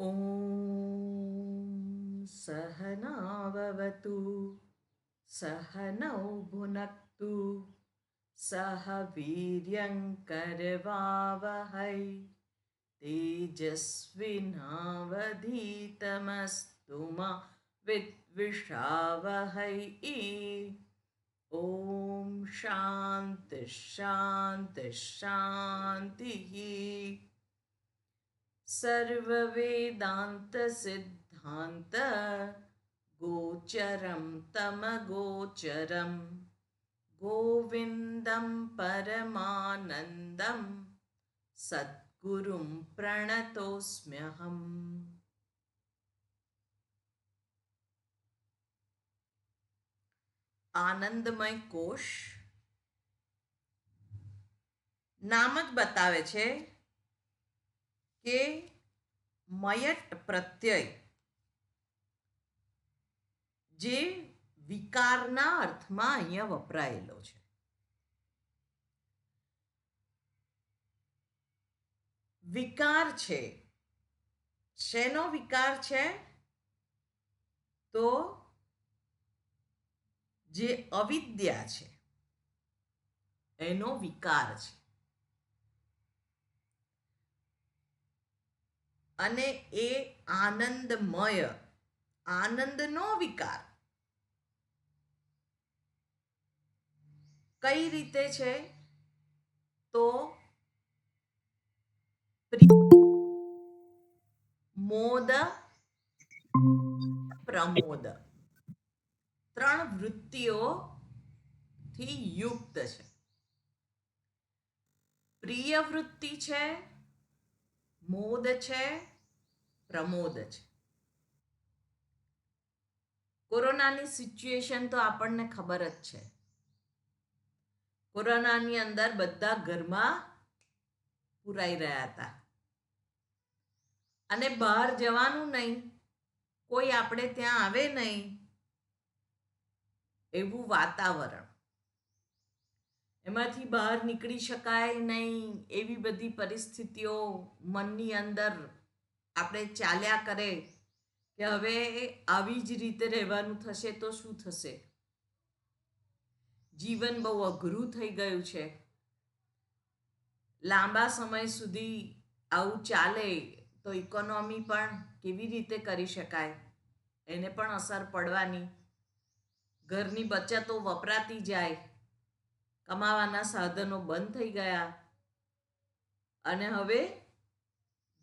ॐ सहनाववतु सहनौ भुनक्तु सह वीर्यङ्करवावहै तेजस्विनावधीतमस्तु मा विद्विषावहै। ॐ शान्ति शान्ति शान्तिः। सर्ववेदान्तसिद्धान्त गोचरं तमगोचरं गोविन्दं परमानन्दं सद्गुरुं प्रणतोऽस्म्यहम्। આનંદમય કોશ નામ જ બતાવે છે કે મયટ પ્રત્યય જે વિકારના અર્થમાં અહીંયા વપરાયેલો છે. વિકાર છે. શેનો વિકાર છે? તો જે અવિદ્યા છે એનો વિકાર છે. અને એ આનંદમય, આનંદનો વિકાર કઈ રીતે છે? તો મોદ પ્રમોદ ત્રણ વૃત્તિઓથી યુક્ત છે. પ્રિય વૃત્તિ છે, મોદ છે, પ્રમોદ છે. કોરોનાની સિચ્યુએશન તો આપણને ખબર જ છે. કોરોનાની અંદર બધા ઘરમાં પુરાઈ રહ્યા હતા અને બહાર જવાનું નહીં, કોઈ આપણે ત્યાં આવે નહીં એવું વાતાવરણ, એમાંથી બહાર નીકળી શકાય નહીં એવી બધી પરિસ્થિતિઓ મનની અંદર આપણે ચાલ્યા કરે કે હવે આવી જ રીતે રહેવાનું થશે તો શું થશે? જીવન બહુ અઘરું થઈ ગયું છે. લાંબા સમય સુધી આવું ચાલે તો ઇકોનોમી પણ કેવી રીતે કરી શકાય? એને પણ અસર પડવાની. ઘરની બચતો વપરાતી જાય, કમાવાના સાધનો બંધ થઈ ગયા. અને હવે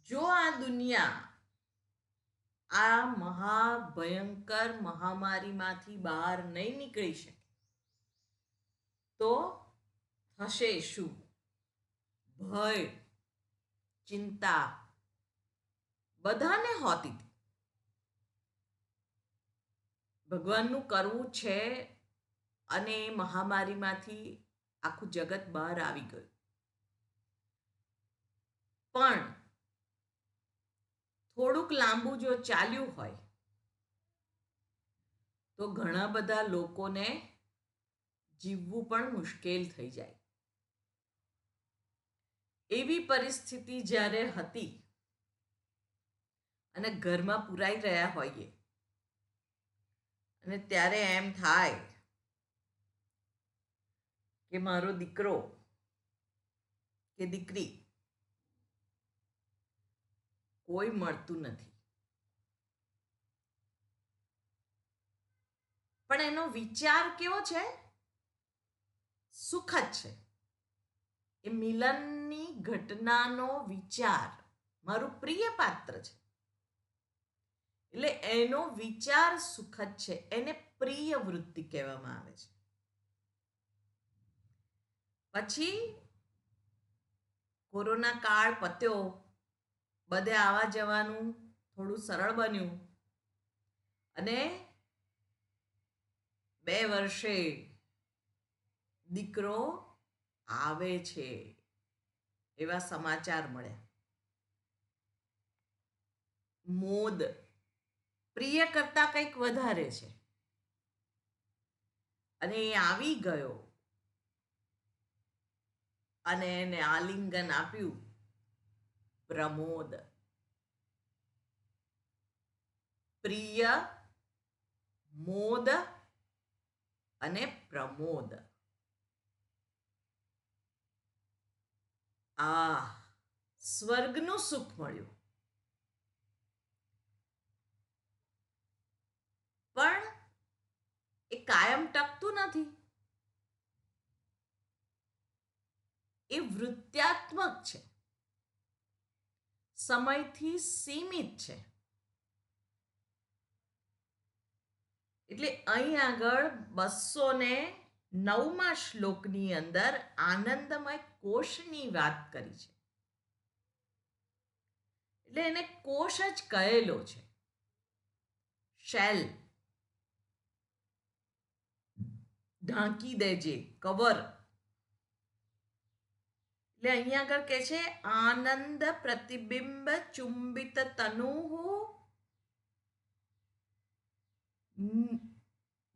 જો આ દુનિયા આ મહાભયંકર મહામારીમાંથી બહાર નહીં નીકળી શકે તો થશે શું? ભય, ચિંતા બધાને હોતી હતી. ભગવાનનું કરવું છે અને એ મહામારીમાંથી આખું જગત બહાર આવી ગયું. પણ થોડુંક લાંબુ જો ચાલ્યું હોય તો ઘણા બધા લોકોને જીવવું પણ મુશ્કેલ થઈ જાય. એવી પરિસ્થિતિ જ્યારે હતી અને ઘરમાં પુરાઈ રહ્યા હોઈએ અને ત્યારે એમ થાય કે મારો દીકરો કે દીકરી કોઈ મળતું નથી, પણ એનો વિચાર કેવો છે? સુખદ છે. એ મિલનની ઘટનાનો વિચાર મારું પ્રિય પાત્ર છે એટલે એનો વિચાર સુખદ છે. એને પ્રિય વૃત્તિ કહેવામાં આવે છે. પછી કોરોના કાળ પત્યો, બધે આવવા જવાનું થોડું સરળ બન્યું અને 2 વર્ષે દીકરો આવે છે એવા સમાચાર મળ્યા. મોદ પ્રિય કરતા કંઈક વધારે છે અને એ આવી ગયો અને એને આલિંગન આપ્યું. પ્રમોદ પ્રિય, મોદ અને પ્રમોદ. સ્વર્ગનું સુખ મળ્યું. પણ એ કાયમ ટકતું નથી. એ વૃત્યાત્મક છે, સમયથી સીમિત છે. એટલે અહીં આગળ 209મા શ્લોકની અંદર આનંદમય કોષની વાત કરી છે. એટલે એને કોષ જ કહેલો છે, શેલ. ઢાંકી દેજે, કવર. એટલે અહીંયા આગળ કે છે આનંદ પ્રતિબિંબ ચુંબિત તનુહુ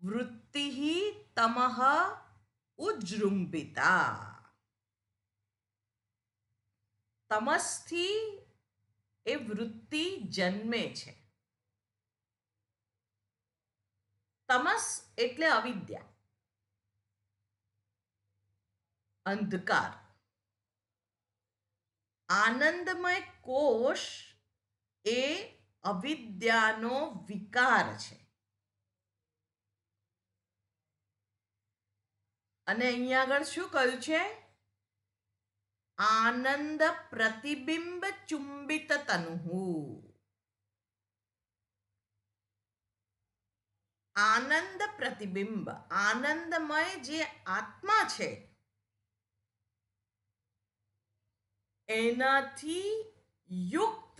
વૃત્તિ તમઃ ઉજૃંબિતા. તમસથી એ વૃત્તિ જન્મે છે. તમસ એટલે અવિદ્યા, અંધકાર. આનંદમય કોષ એ અવિદ્યાનો વિકાર છે. અને અહીંયા આગળ શું કહ્યું છે? આનંદ પ્રતિબિંબ ચુંબિત તનુહુ. આનંદ પ્રતિબિંબ, આનંદમય જે આત્મા છે એનાથી યુક્ત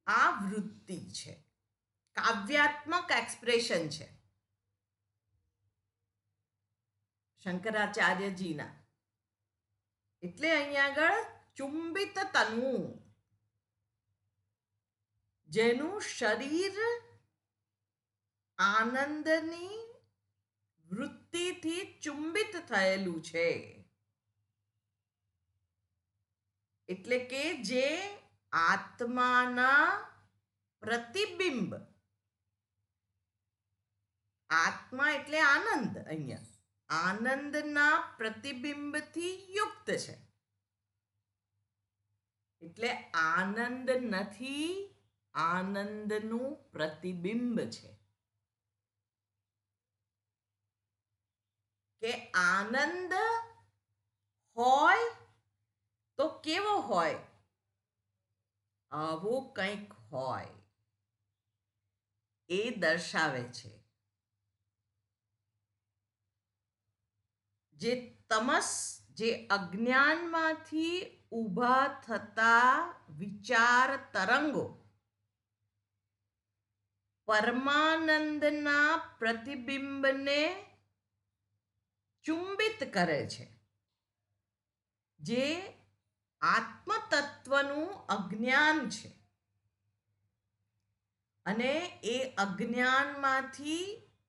આ વૃત્તિ છે. કાવ્યાત્મક એક્સપ્રેશન છે શંકરાચાર્યજીના. એટલે અહીંયા આગળ ચુંબિત તનુ, જેનું શરીર આનંદની વૃત્તિથી ચુંબિત થયેલું છે. એટલે કે જે આત્માના પ્રતિબિંબ, આત્મા એટલે આનંદ, અહીંયા આનંદના પ્રતિબિંબથી યુક્ત છે. એટલે આનંદ નથી, આનંદનું પ્રતિબિંબ છે. કે આનંદ હોય તો કેવો હોય? આવો કંઈક હોય એ દર્શાવે છે. જે તમસ, જે અજ્ઞાનમાંથી ઊભા થતા વિચાર તરંગો પરમાનંદના પ્રતિબિંબને ચુંબિત કરે છે. જે આત્મતત્વનું અજ્ઞાન છે. અને એ અજ્ઞાનમાંથી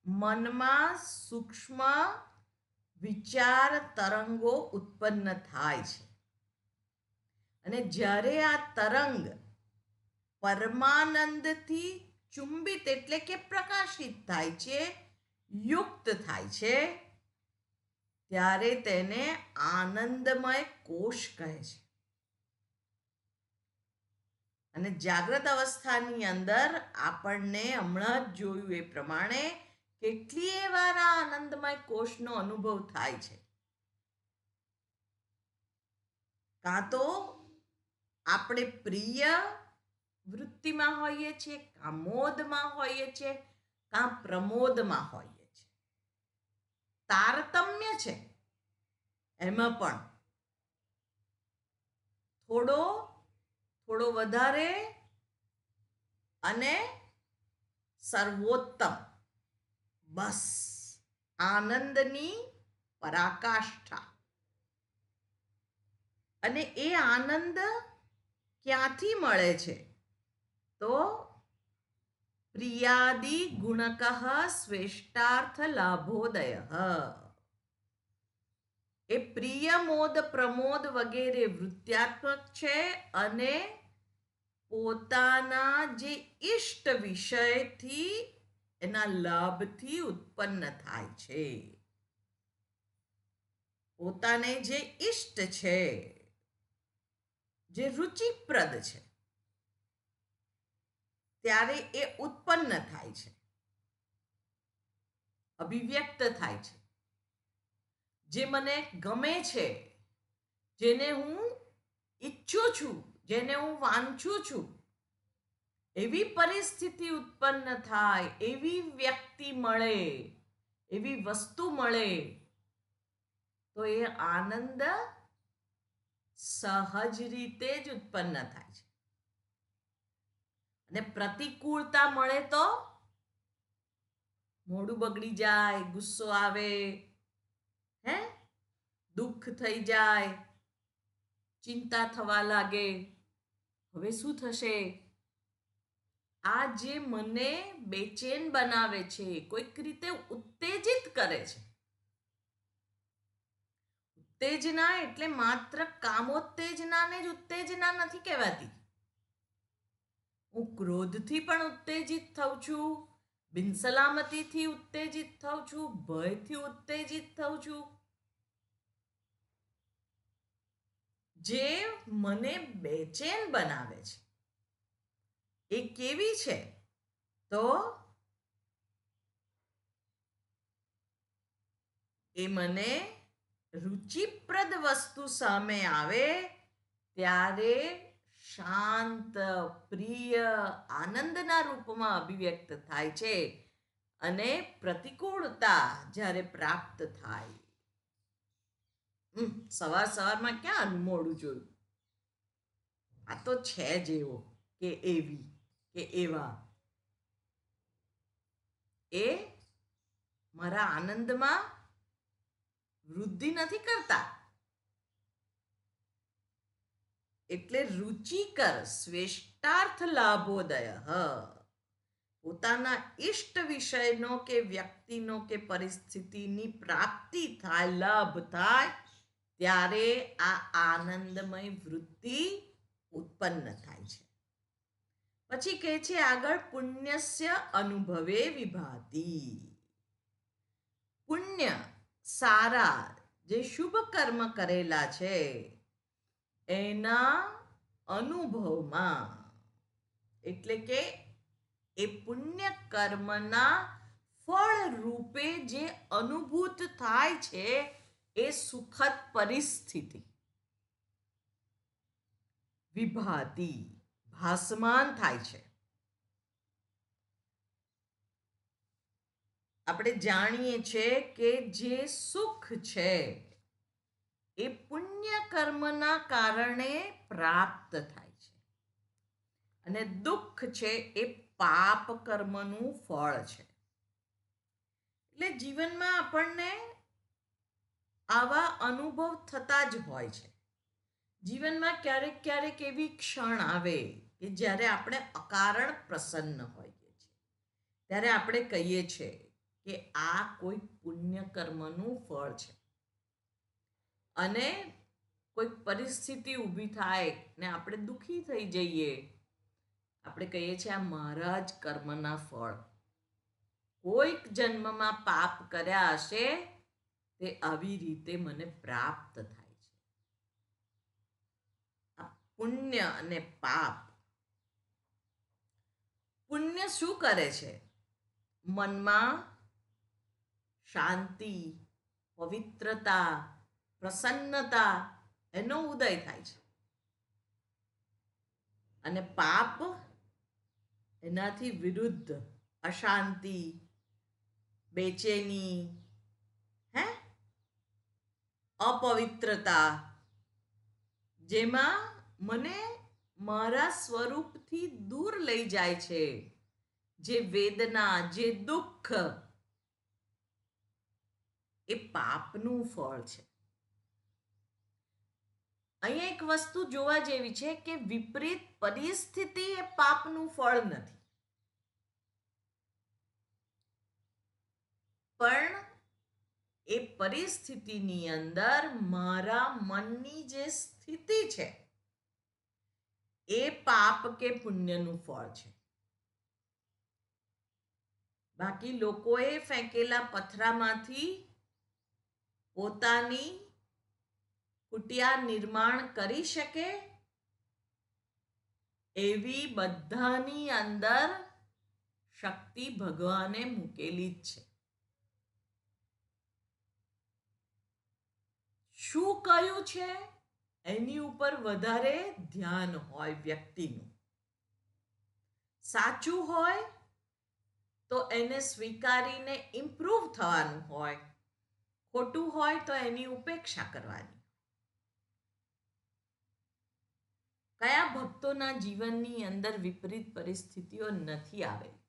મનમાં સૂક્ષ્મ વિચાર તરંગો ઉત્પન્ન થાય છે. અને જ્યારે આ તરંગ પરમાનંદથી ચુંબિત એટલે કે પ્રકાશિત થાય છે, યુક્ત થાય છે, ત્યારે તેને આનંદમય કોષ કહે છે. અને જાગ્રત અવસ્થાની અંદર આપણને હમણાં જ જોયું એ પ્રમાણે કેટલીય વાર આ આનંદમય કોષનો અનુભવ થાય છે. કાં તો આપણે પ્રિય વૃત્તિમાં હોઈએ છીએ, કાં મોદમાં હોઈએ છીએ, કાં પ્રમોદમાં હોઈએ છીએ. તારતમ્ય છે એમાં પણ. થોડો વધારે અને સર્વોત્તમ, બસ આનંદની પરાકાષ્ઠા. અને એ આનંદ ક્યાંથી મળે છે? તો પ્રિયાદિ ગુણક શ્રેષ્ઠાર્થ લાભોદય. એ પ્રિય, મોદ, પ્રમોદ વગેરે વૃત્યાત્મક છે અને પોતાના જે ઈષ્ટ વિષયથી એના લાભથી ઉત્પન્ન થાય છે. પોતાને જે ઈષ્ટ છે, જે રુચિપ્રદ છે, ત્યારે એ ઉત્પન્ન થાય છે, અભિવ્યક્ત થાય છે. જે મને ગમે છે, જેને હું ઈચ્છું છું, જેને હું વાંચું છું, એવી પરિસ્થિતિ ઉત્પન્ન થાય, એવી વ્યક્તિ મળે, એવી વસ્તુ મળે, તો એ આનંદ સહજ રીતે જ ઉત્પન્ન થાય છે. અને પ્રતિકૂળતા મળે તો મોઢું બગડી જાય, ગુસ્સો આવે, હે, દુઃખ થઈ જાય, ચિંતા થવા લાગે. હવે શું થશે? આ જે મને બેચેન બનાવે છે, કોઈક રીતે ઉત્તેજિત કરે છે. ઉત્તેજના એટલે માત્ર કામોત્તેજનાને જ ઉત્તેજના નથી કહેવાતી. હું ક્રોધથી પણ ઉત્તેજિત થઉં છું, બિનસલામતીથી ઉત્તેજિત થઉં છું, ભયથી ઉત્તેજિત થઉં છું. જે મને બેચેન બનાવે છે, એ કેવી છે? તો એ મને રુચિપ્રદ વસ્તુ સામે આવે ત્યારે શાંત, પ્રિય, આનંદના રૂપમાં અભિવ્યક્ત થાય છે. અને પ્રતિકૂળતા જ્યારે પ્રાપ્ત થાય, સવાર સવારમાં ક્યાં મોડું જોયું? આ તો છે જ એવો કે એવી કે એવા, એ મારા આનંદમાં વૃદ્ધિ નથી કરતા. એટલે રુચિકર શ્રેષ્ઠાર્થ લાભોદય, પોતાના ઈષ્ટ વિષયનો કે વ્યક્તિનો કે પરિસ્થિતિની પ્રાપ્તિ થાય, લાભ થાય, ત્યારે આ આનંદમય વૃત્તિ ઉત્પન્ન થાય છે. પછી કહે છે આગળ, પુણ્યસ્ય અનુભવે વિભાતિ. પુણ્ય, સારા જે શુભ કર્મ કરેલા છે, એના અનુભવમાં, એટલે કે એ પુણ્ય કર્મના ફળ રૂપે જે અનુભૂત થાય છે, એ સુખદ પરિસ્થિતિ વિભાતિ, ભાસમાન થાય છે. આપણે જાણીએ છીએ કે જે સુખ છે, એ પુણ્ય કર્મના કારણે પ્રાપ્ત થાય છે. અને દુઃખ છે એ પાપ કર્મનું ફળ છે. એટલે જીવનમાં આપણને આવા અનુભવ થતા જ હોય છે. જીવનમાં ક્યારેક ક્યારેક એવી ક્ષણ આવે કે જ્યારે આપણે અકારણ પ્રસન્ન હોઈએ છીએ. ત્યારે આપણે કહીએ છીએ કે આ કોઈ પુણ્ય કર્મનું ફળ છે. અને કોઈ પરિસ્થિતિ ઊભી થાય ને આપણે દુઃખી થઈ જઈએ, આપણે કહીએ છીએ આ મારા જ કર્મના ફળ. કોઈક જન્મમાં પાપ કર્યા હશે, તે આવી રીતે મને પ્રાપ્ત થાય છે. આ પુણ્ય અને પાપ. પુણ્ય શું કરે છે? મનમાં શાંતિ, પવિત્રતા, પ્રસન્નતા એનો ઉદય થાય છે. અને પાપ એનાથી વિરુદ્ધ, અશાંતિ, બેચેની, હે, અપવિત્રતા, જેમાં મને મારા સ્વરૂપથી દૂર લઈ જાય છે. જે વેદના, જે દુઃખ, એ પાપનું ફળ છે. અહીંયા એક વસ્તુ જોવા જેવી છે કે વિપરીત પરિસ્થિતિ એ પાપનું ફળ નથી. પણ એ પરિસ્થિતિની અંદર મારા મનની જે સ્થિતિ છે, એ પાપ કે પુણ્યનું ફળ છે. બાકી લોકોએ ફેંકેલા પથરામાંથી પોતાની કુટિયા નિર્માણ કરી શકે એવી બધાની અંદર શક્તિ ભગવાને મૂકેલી જ છે. શું કયું છે એની ઉપર વધારે ધ્યાન હોય વ્યક્તિનું. સાચું હોય તો એને સ્વીકારીને ઇમ્પ્રૂવ થવાનું હોય, ખોટું હોય તો એની ઉપેક્ષા કરવાની. કયા ભક્તોના જીવનની અંદર વિપરીત પરિસ્થિતિઓ નથી આવેલી?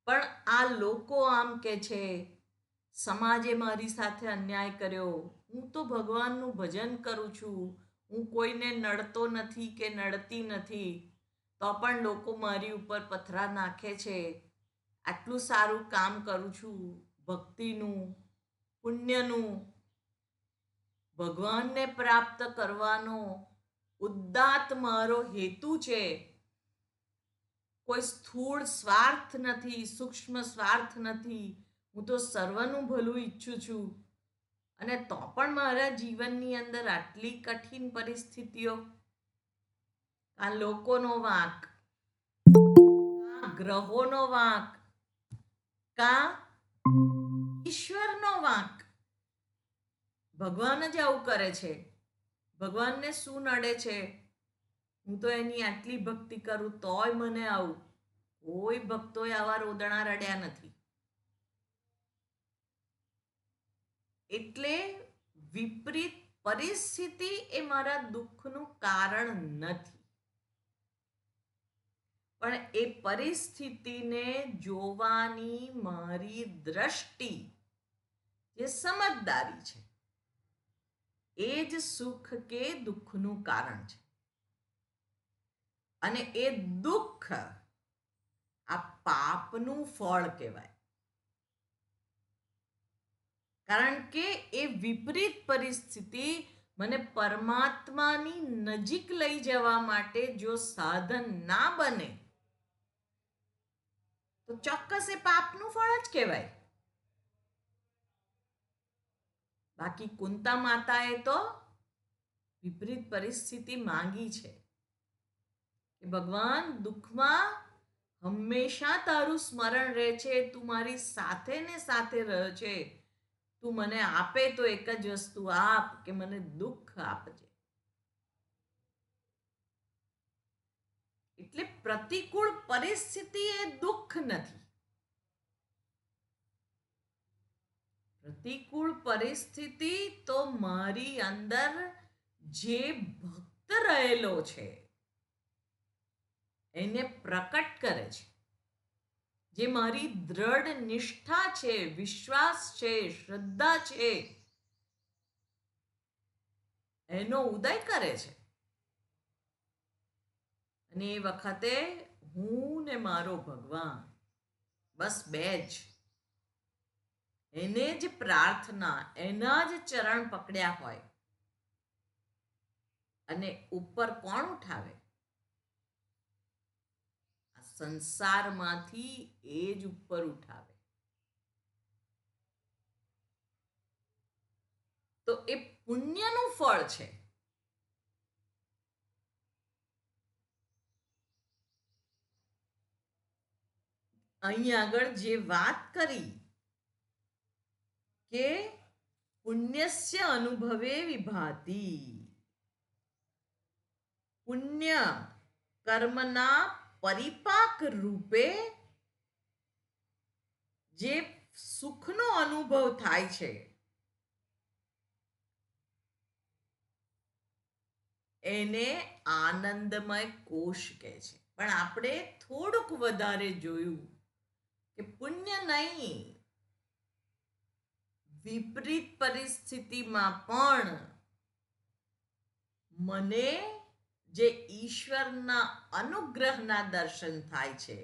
પણ આ લોકો આમ કે છે સમાજે મારી સાથે અન્યાય કર્યો, હું તો ભગવાનનું ભજન કરું છું, હું કોઈને નડતો નથી કે નડતી નથી, તો પણ લોકો મારી ઉપર પથરા નાખે છે. આટલું સારું કામ કરું છું, ભક્તિનું, પુણ્યનું, ભગવાનને પ્રાપ્ત કરવાનો ઉદ્દાત મારો હેતુ છે. કોઈ સ્થૂળ સ્વાર્થ નથી, સૂક્ષ્મ સ્વાર્થ નથી. હું તો સર્વનું ભલું ઈચ્છું છું, અને તો પણ મારા જીવનની અંદર આટલી કઠિન પરિસ્થિતિઓ. આ લોકોનો વાંક, ગ્રહોનો વાંક, કા ઈશ્વરનો વાંક. ભગવાન જ આવું કરે છે. ભગવાનને શું નડે છે? હું તો એની આટલી ભક્તિ કરું તોય મને આવું. કોઈ ભક્તોએ આવા રોદણા રડ્યા નથી. એટલે વિપરીત પરિસ્થિતિ એ મારા દુઃખનું કારણ નથી, પણ એ પરિસ્થિતિને જોવાની મારી દ્રષ્ટિ, જે સમજદારી છે, એ જ સુખ કે દુઃખનું કારણ છે. અને એ દુઃખ આ પાપનું ફળ કહેવાય. કારણ કે એ વિપરીત પરિસ્થિતિ મને પરમાત્માની નજીક લઈ જવા માટે જો સાધન ના બને તો ચોક્કસ એ પાપનું ફળ જ કહેવાય. બાકી કુંતા માતાએ તો વિપરીત પરિસ્થિતિ માંગી છે કે ભગવાન, દુઃખમાં હંમેશા તારું સ્મરણ રહે છે, તું મારી સાથે ને સાથે રહ્યો છે, તું મને આપે તો એક જ વસ્તુ આપ કે મને દુઃખ આપજે. એટલે પ્રતિકૂળ પરિસ્થિતિ એ દુઃખ નથી. પ્રતિકૂળ પરિસ્થિતિ તો મારી અંદર જે ભક્ત રહેલો છે એને પ્રકટ કરે છે. જે મારી દ્રઢ નિષ્ઠા છે, વિશ્વાસ છે, શ્રદ્ધા છે, એનો ઉદય કરે છે. અને એ વખતે હું ને મારો ભગવાન, બસ બે જ. એને જ પ્રાર્થના, એના જ ચરણ પકડ્યા હોય. અને ઉપર કોણ ઉઠાવે? આ સંસારમાંથી એ જ ઉપર ઉઠાવે. તો એ પુણ્યનું ફળ છે. અહીં આગળ જે વાત કરી કે પુણ્યસ્ય અનુભવે વિભાતિ, પુણ્ય કર્મના પરિપાક રૂપે જે સુખનો અનુભવ થાય છે એને આનંદમય કોશ કહે છે. પણ આપણે થોડુંક વધારે જોયું કે પુણ્ય નહીં, વિપરીત પરિસ્થિતિમાં પણ મને જે ઈશ્વરના અનુગ્રહના દર્શન થાય છે,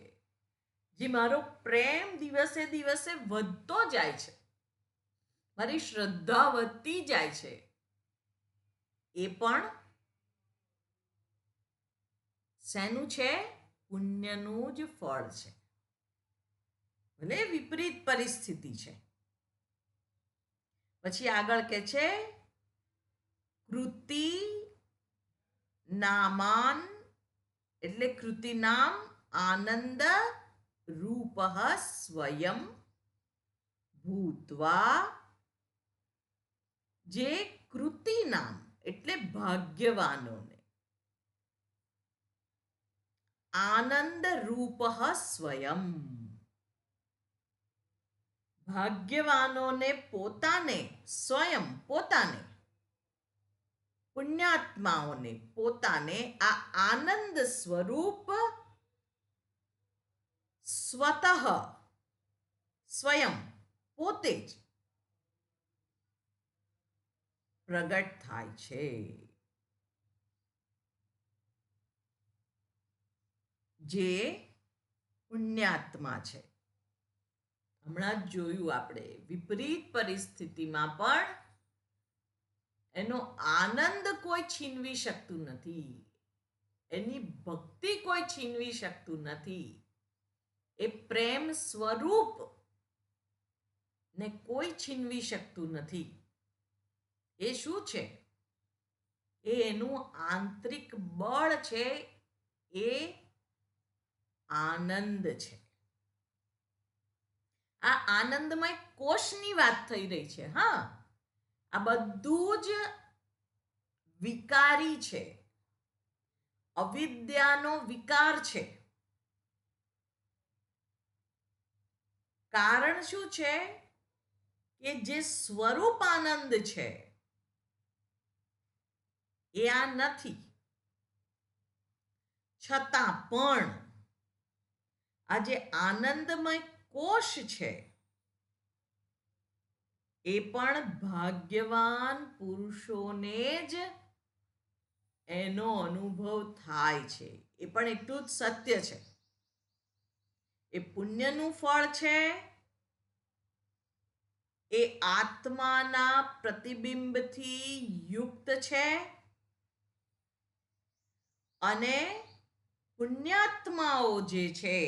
જે મારો પ્રેમ દિવસે દિવસે વધતો જાય છે, મારી શ્રદ્ધા વધતી જાય છે, એ પણ શેનું છે? પુણ્યનું જ ફળ છે, ભલે વિપરીત પરિસ્થિતિ છે. પછી આગળ કે છે કૃતિ નામાન, એટલે કૃતિ નામ આનંદ રૂપ સ્વયં ભૂત્વા, જે કૃતિ નામ એટલે ભાગ્યવાનોને આનંદ રૂપ સ્વયં, ભાગ્યવાનોને પોતાને, સ્વયં પોતાને, પુણ્યાત્માઓને પોતાને આ આનંદ સ્વરૂપ સ્વતઃ, સ્વયં પોતે જ પ્રગટ થાય છે. જે પુણ્યાત્મા છે. હમણાં જ જોયું આપણે, વિપરીત પરિસ્થિતિમાં પણ એનો આનંદ કોઈ છીનવી શકતું નથી, એની ભક્તિ કોઈ છીનવી શકતું નથી. એ પ્રેમ સ્વરૂપ ને કોઈ છીનવી શકતું નથી. એ શું છે? એ એનું આંતરિક બળ છે, એ આનંદ છે. આ આનંદમય કોષની વાત થઈ રહી છે. હા, આ બધું જ વિકારી છે, અવિદ્યાનો વિકાર છે. કારણ શું છે? કે જે સ્વરૂપ આનંદ છે એ આ નથી. છતાં પણ આ જે આનંદમય કોષ છે એ પણ ભાગ્યવાન પુરુષોને જ એનો અનુભવ થાય છે. એ પણ એટલું જ સત્ય છે. એ પુણ્યનું ફળ છે, એ આત્માના પ્રતિબિંબથી યુક્ત છે, અને પુણ્યાત્માઓ જે છે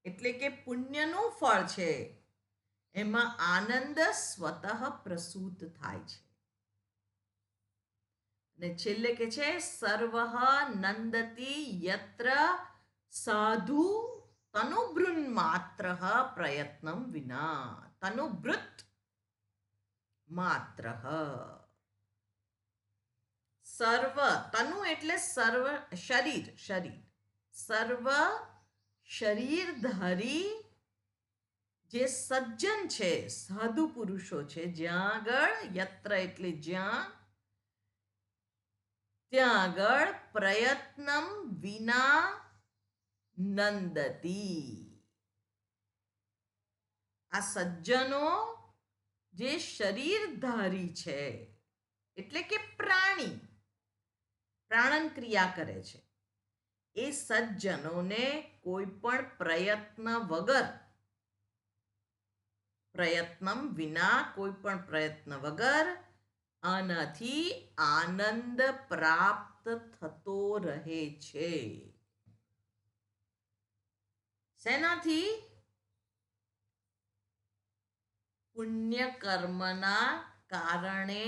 એટલે કે પુણ્યનું ફળ છે, એમાં આનંદ સ્વતઃ પ્રસૂત થાય છે. ને છેલ્લે કે છે સર્વ નંદતી યત્ર સાધુ તનુભૃન માત્ર પ્રયત્નમ વિના. તનુભૃત માત્ર. સર્વ, તનુ એટલે સર્વ શરીર, શરીર, સર્વ શરીરધારી જે સજ્જન છે, સાધુ પુરુષો છે, જ્યાં આગળ યત્ર એટલે જ્યાં, ત્યાં આગળ પ્રયત્નમ વિના નંદતી. આ સજ્જનો જે શરીરધારી છે એટલે કે પ્રાણી, પ્રાણન ક્રિયા કરે છે, એ સજ્જનોને કોઈ પણ પ્રયત્ન વગર, પ્રયત્નમ વિના, કોઈ પણ પ્રયત્ન વગર આનાથી આનંદ પ્રાપ્ત થતો રહે છે. શેનાથી? પુણ્ય કર્મના કારણે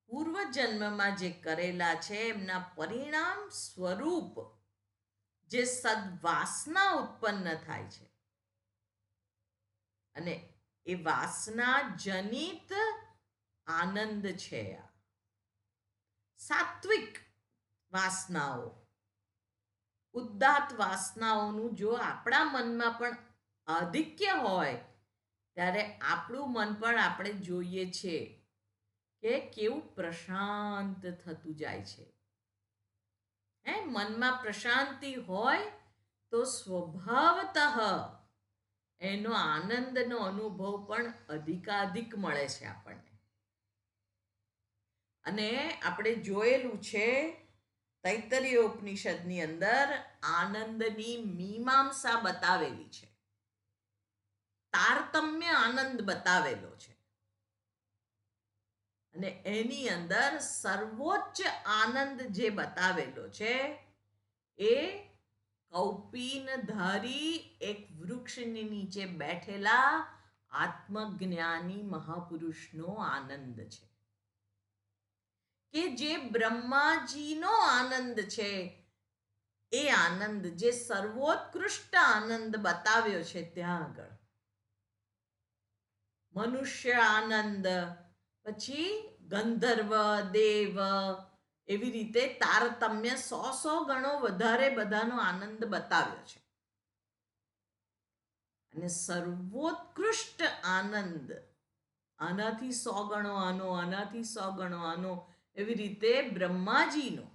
પૂર્વજન્મમાં જે કરેલા છે એમના પરિણામ સ્વરૂપ જે સદવાસના ઉત્પન્ન થાય છે, અને એ વાસના જનિત આનંદ છે. આ સાત્વિક વાસનાઓ, ઉદ્દાત વાસનાઓનું જો આપણા મનમાં પણ આધિક્ય હોય, ત્યારે આપણું મન પણ આપણે જોઈએ છીએ કે કેવું પ્રશાંત થતું જાય છે. મનમાં પ્રશાંતિ હોય તો સ્વભાવતઃ એનો આનંદનો અનુભવ પણ અધિકાધિક મળે છે આપણને. અને આપણે જોયેલું છે તૈત્તરીય ઉપનિષદની અંદર આનંદની મીમાંસા બતાવેલી છે, તારતમ્ય આનંદ બતાવેલો છે. અને અને એની અંદર સર્વોચ્ચ આનંદ જે બતાવેલો છે એ કૌપીનધારી એક વૃક્ષની નીચે બેઠેલા આત્મજ્ઞાની મહાપુરુષનો આનંદ છે, કે જે બ્રહ્માજીનો આનંદ છે, એ આનંદ જે સર્વોત્કૃષ્ટ આનંદ બતાવ્યો છે ત્યાં આગળ. મનુષ્ય આનંદ, પછી ગંધર્વ, દેવ, એવી રીતે તારતમ્ય 100 ગણો વધારે બધાનો આનંદ બતાવ્યો છે. અને સર્વોત્કૃષ્ટ આનંદ, આનાથી 100 ગણો આનો, આનાથી 100 ગણો આનો, એવી રીતે બ્રહ્માજીનો.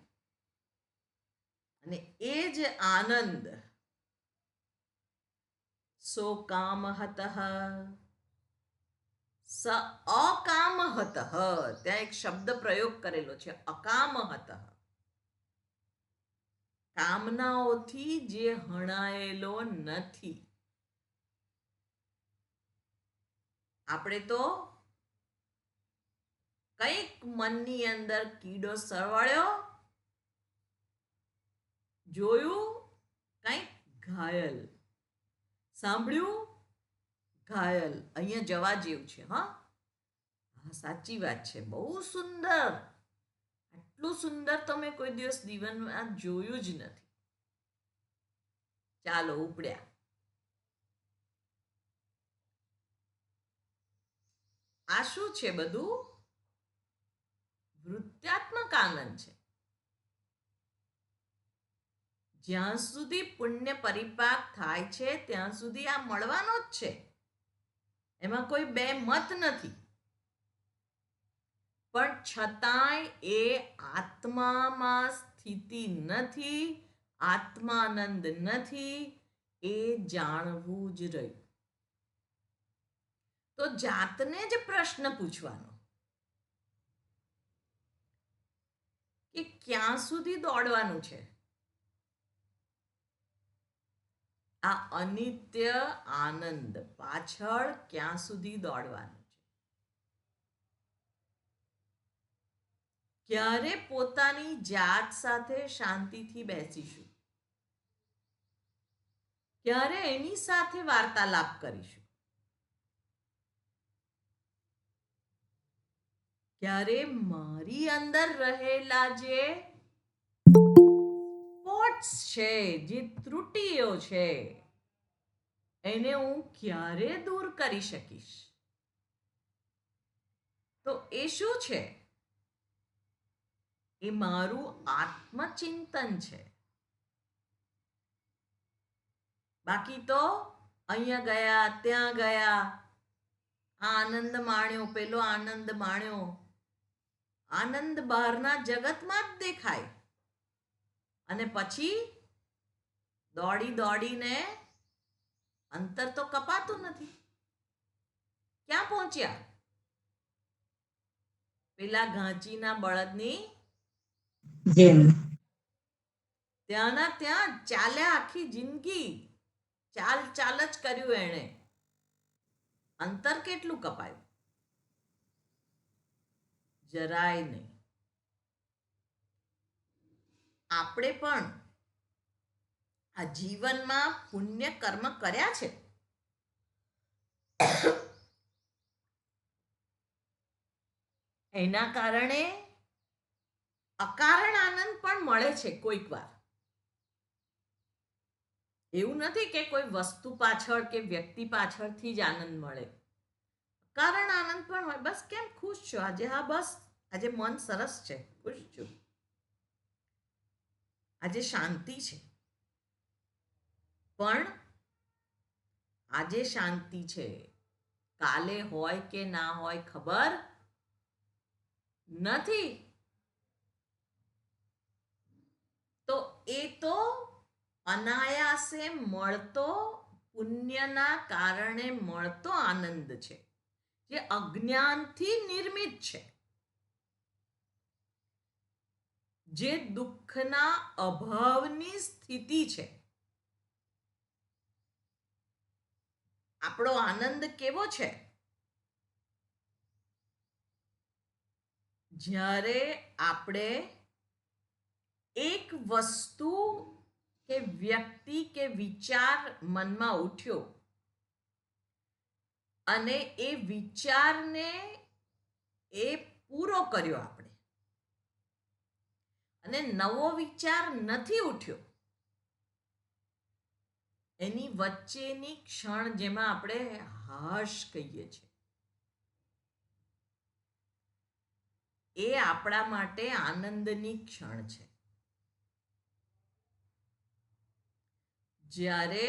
અને એ જ આનંદ સો કામહત સ અકામહત, ત્યાં એક શબ્દ પ્રયોગ કરેલો છે, અકામહત. કામનાઓથી જે હણાયેલો નથી. આપણે તો કંઈક મનની અંદર કીડો સરવાળ્યો, જોયું કંઈક ઘાયલ, સાંભળ્યું ઘાયલ, અહીંયા જવા જેવું છે. હા, સાચી વાત છે, બહુ સુંદર, આટલું સુંદર તો મેં કોઈ દિવસ જીવનમાં જોયું જ નથી. ચાલો ઉપડ્યા. આ શું છે? બધું વૃત્યાત્મક આનંદ છે. જ્યાં સુધી પુણ્ય પરિપાક થાય છે ત્યાં સુધી આ મળવાનો જ છે, એમાં કોઈ બે મત નથી. પણ છતાંય એ આત્મામાં સ્થિતિ નથી, આત્માનંદ નથી, એ જાણવું જ રહ્યું. તો જાતને જ પ્રશ્ન પૂછવાનો કે ક્યાં સુધી દોડવાનું છે? આ અનિત્ય આનંદ પાછળ ક્યાં સુધી દોડવાનું છે? ક્યારે પોતાની જાત સાથે શાંતિથી બેસીશું? ક્યારે એની સાથે વાર્તાલાપ કરીશું? ક્યારે મારી અંદર રહેલા જે સ્પોટ્સ છે, જે ત્રુટિઓ છે, એને હું ક્યારે દૂર કરી શકીશ? તો એ શું છે? એ મારું આત્મચિંતન છે. બાકી તો અહીંયા ગયા, ત્યાં ગયા, આ આનંદ માણ્યો, પેલો આનંદ માણ્યો. આનંદ બહારના જગતમાં જ દેખાય, અને પછી દોડી દોડીને અંતર તો કપાતું નથી. ક્યાં પહોંચ્યા? પેલા ઘાંચીના બળદની જેમ ત્યાંના ત્યાં ચાલ્યા, આખી જિંદગી ચાલ ચાલ જ કર્યું એણે. અંતર કેટલું કપાયું? જરાય નહીં. આપણે પણ આ જીવનમાં પુણ્ય કર્મ કર્યા છે. એના કારણે અકારણ આનંદ પણ મળે છે કોઈક વાર. એવું નથી કે કોઈ વસ્તુ પાછળ કે વ્યક્તિ પાછળથી જ આનંદ મળે. કારણ આનંદ પણ હોય, બસ કેમ ખુશ છો આજે? હા, બસ આજે મન સરસ છે, ખુશ છું, આજે શાંતિ છે. પણ આજે શાંતિ છે, કાલે હોય કે ના હોય ખબર નથી. તો એ તો અનાયાસે મળતો, પુણ્યના કારણે મળતો આનંદ છે, જે અજ્ઞાનથી નિર્મિત છે, જે દુઃખના અભાવની સ્થિતિ છે. આપણો આનંદ કેવો છે? જ્યારે આપણે એક વસ્તુ કે વ્યક્તિ કે વિચાર મનમાં ઉઠ્યો અને એ વિચારને એ પૂરો કર્યો આપણે અને નવો વિચાર નથી ઉઠ્યો, એની વચ્ચેની ક્ષણ જેમાં આપણે હાશ કહીએ છીએ, એ આપણા માટે આનંદની ક્ષણ છે. જ્યારે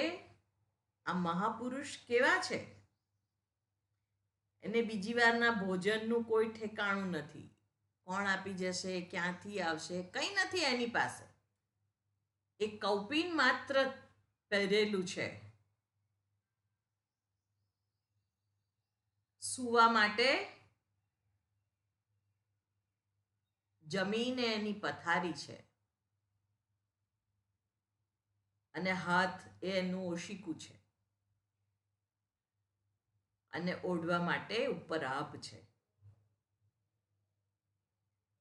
આ મહાપુરુષ કેવા છે, એને બીજી વારના ભોજનનું કોઈ ઠેકાણું નથી. કોણ આપી જશે, ક્યાંથી આવશે, કંઈ નથી એની પાસે. એ કૌપીન માત્ર પહેરેલું છે. સૂવા માટે જમીને એની પથારી છે અને હાથ એનું ઓશિકું છે અને ઓઢવા માટે ઉપર આભ છે.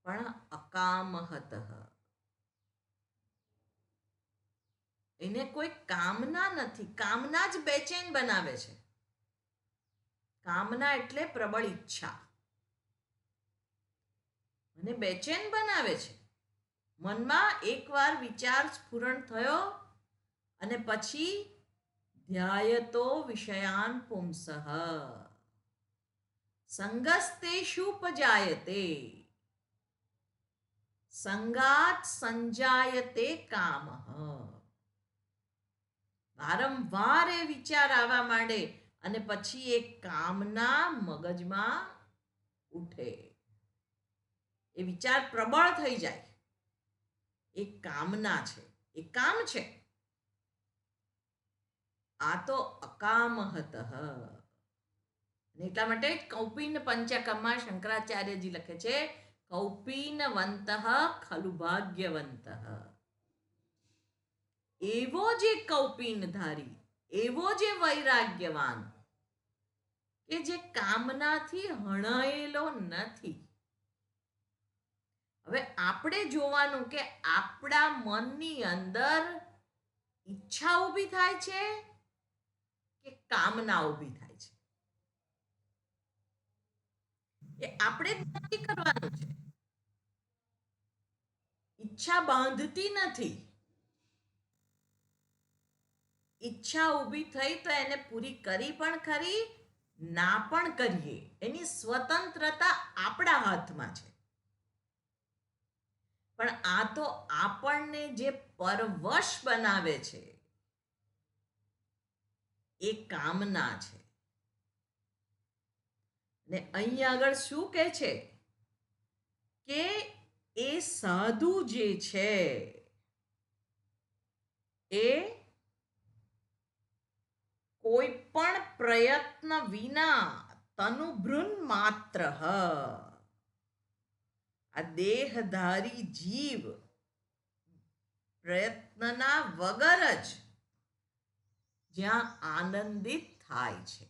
પણ અકામહત, એને કોઈ કામના નથી. કામના જ બેચેન બનાવે છે. કામના એટલે પ્રબળ ઈચ્છા, અને બેચેન બનાવે છે. મનમાં એકવાર વિચાર સ્ફુરણ થયો અને પછી ધ્યાયતો વિષયાન પુંસઃ સંગસ્તેષુપજાયતે સંગાત સંજાયતે કામઃ. વારંવાર એ વિચાર આવવા માંડે અને પછી એ કામના મગજમાં ઉઠે. એ વિચાર પ્રબળ થઈ જાય. એ કામના છે, એ કામ છે. આ તો અકામહત. એટલા માટે કૌપીન પંચકમાં શંકરાચાર્યજી લખે છે, કૌપીનવંત ખલુ ભાગ્યવંત. એવો જે કૌપીનધારી, એવો જે વૈરાગ્યવાન કે જે કામનાથી હણાયેલો નથી. હવે આપણે જોવાનું કે આપણા મનની અંદર ઈચ્છા ઊભી થાય છે કે કામના ઊભી થાય છે, એ આપણે જ નક્કી કરવાનું છે. ઈચ્છા બાંધતી નથી. ઈચ્છા ઊભી થઈ તો એને પૂરી કરી પણ ખરી, ના પણ કરીએ. એની સ્વતંત્રતા આપણા હાથમાં છે. પણ આ તો આપણને જે પરવશ બનાવે છે એ કામના છે. ને અહીં આગળ શું કહે છે કે એ સાધુ જે છે એ કોઈ પણ પ્રયત્ન વિના તનુભૃન માત્ર, આ દેહધારી જીવ પ્રયત્નના વગર જ જ્યાં આનંદિત થાય છે.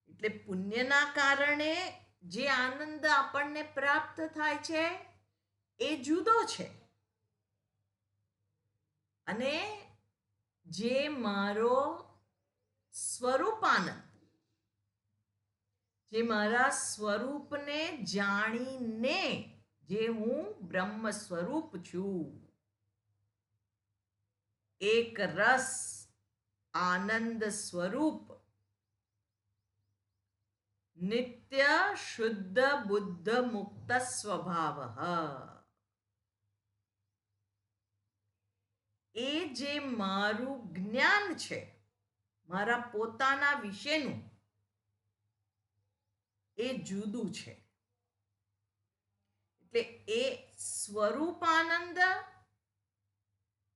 એટલે પુણ્યના કારણે જે આનંદ આપણને પ્રાપ્ત થાય છે એ જુદો છે. અને જે મારો સ્વરૂપાનંદ, જે મારા સ્વરૂપને જાણીને જે હું બ્રહ્મ સ્વરૂપ છું, એક રસ આનંદ સ્વરૂપ, નિત્ય શુદ્ધ બુદ્ધ મુક્ત સ્વભાવ, એ જે મારું જ્ઞાન છે મારા પોતાના વિશેનું, એ જુદું છે. એટલે એ સ્વરૂપાનંદ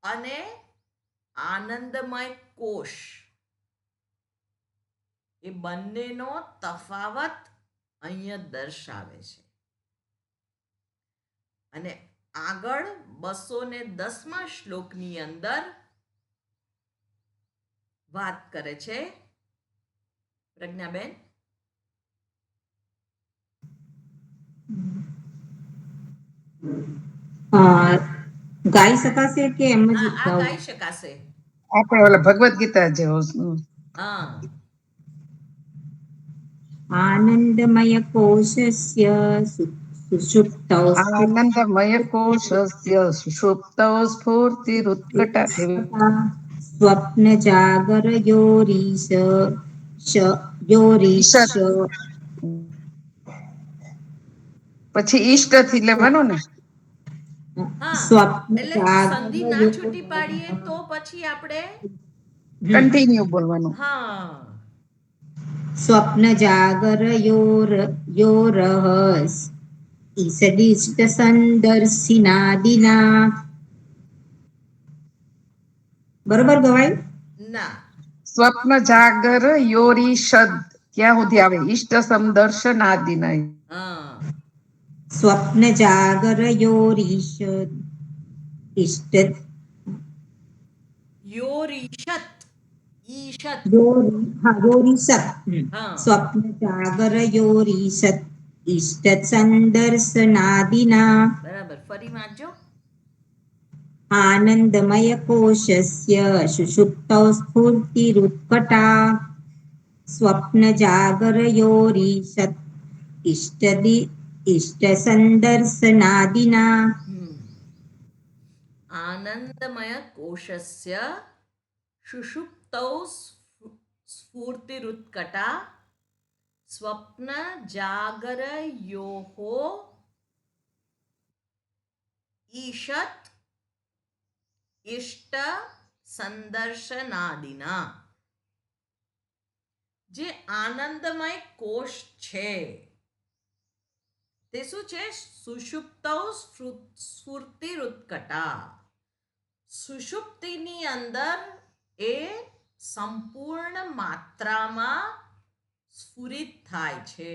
અને આનંદમય કોશ, એ બંનેનો તફાવત અહીંયા દર્શાવે છે. અને આગળ 210મા શ્લોકની અંદર વાત કરે છે. પ્રજ્ઞાબેન, ગાઈ શકાશે કે એમ જ આ ગાવું? ગાઈ શકાશે. આપણે ઓલા ભગવદ્ ગીતા જેવો હા આનંદમય કોશસ્ય સુષુપ્તૌ આનંદમય કોશસ્ય સુષુપ્તૌ સ્ફૂર્તિરુત્કટા એવી સ્વપ્ન જાગર યોરીશ યોરીશ ઈશત પછી ઈષ્ટ થી લેવાનું ને હા સ્વપ્ન એટલે સંધિ જાગર ના છૂટી પાડીએ તો પછી આપણે કન્ટિન્યુ બોલવાનું હા સ્વપ્ન જાગર યોરહસ ઈસદિષ્ટ સંદર્શિનાદિના. બરોબર ગવાય? ના સ્વપ્ન જાગર યોરીશદ ત્યાં સુધી આવે ઈષ્ટ સમદર્શન આદિના હા સ્વપ્ન જાગર યોરીશ ઇષ્ટ યોરીશત ઈશત યોરીશત હા સ્વપ્ન જાગર યોરીશત ઇષ્ટ સંદર્શનાદિના. બરાબર ફરી વાંચજો. આનંદમય કોશસ્ય સુષુપ્તૌ સ્ફૂર્તિરુત્કટા સ્વપ્ન જાગર યોરીશત ઇષ્ટ સંદર્શનાદિના. આનંદમય કોશસ્ય સુષુપ્તૌ સ્ફૂર્તિરુત્કટા સ્વપ્ન જાગરયોઃ ઈશત ઇષ્ટ સંદર્શનાદિના. જે આનંદમય કોષ છે તે શું છે? સુષુપ્તૌ સ્ફૂર્તિરુત્કટા. સુષુપ્તિની અંદર એ સંપૂર્ણ માત્રામાં સ્ફુરિત થાય છે.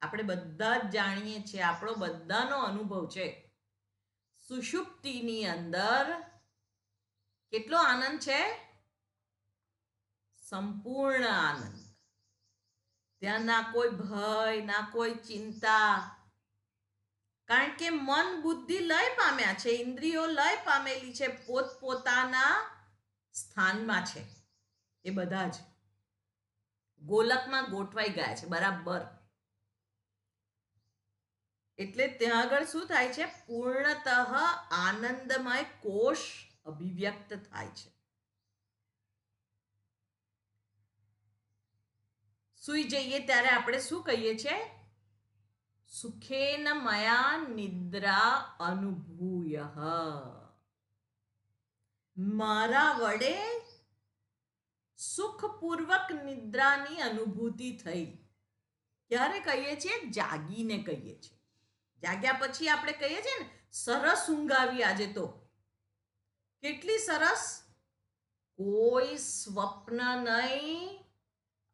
આપણે બધા જ જાણીએ છીએ, આપણો બધાનો અનુભવ છે. સુષુપ્તિની અંદર કેટલો આનંદ છે? સંપૂર્ણ આનંદ. ત્યાં ના કોઈ ભય, ના કોઈ ચિંતા, કારણ કે મન બુદ્ધિ લય પામ્યા છે, ઇન્દ્રિયો લય પામેલી છે, પોતપોતાના સ્થાનમાં છે. એ બધા જ ગોલકમાં ગોઠવાઈ ગયા છે બરાબર. એટલે ત્યાં આગળ શું થાય છે? પૂર્ણતઃ આનંદમય કોષ અભિવ્યક્ત થાય છે. સુઈ જઈએ ત્યારે આપણે શું કહીએ છીએ? સુખેન મયા નિદ્રા અનુભૂય. મારા વડે સુખપૂર્વક નિદ્રાની અનુભૂતિ થઈ. ક્યારે કહીએ છીએ? જાગીને કહીએ છીએ. જાગ્યા પછી આપણે કહીએ છીએ ને સરસ ઊંઘ આવી આજે તો. કેટલી સરસ! કોઈ સ્વપ્ન નહીં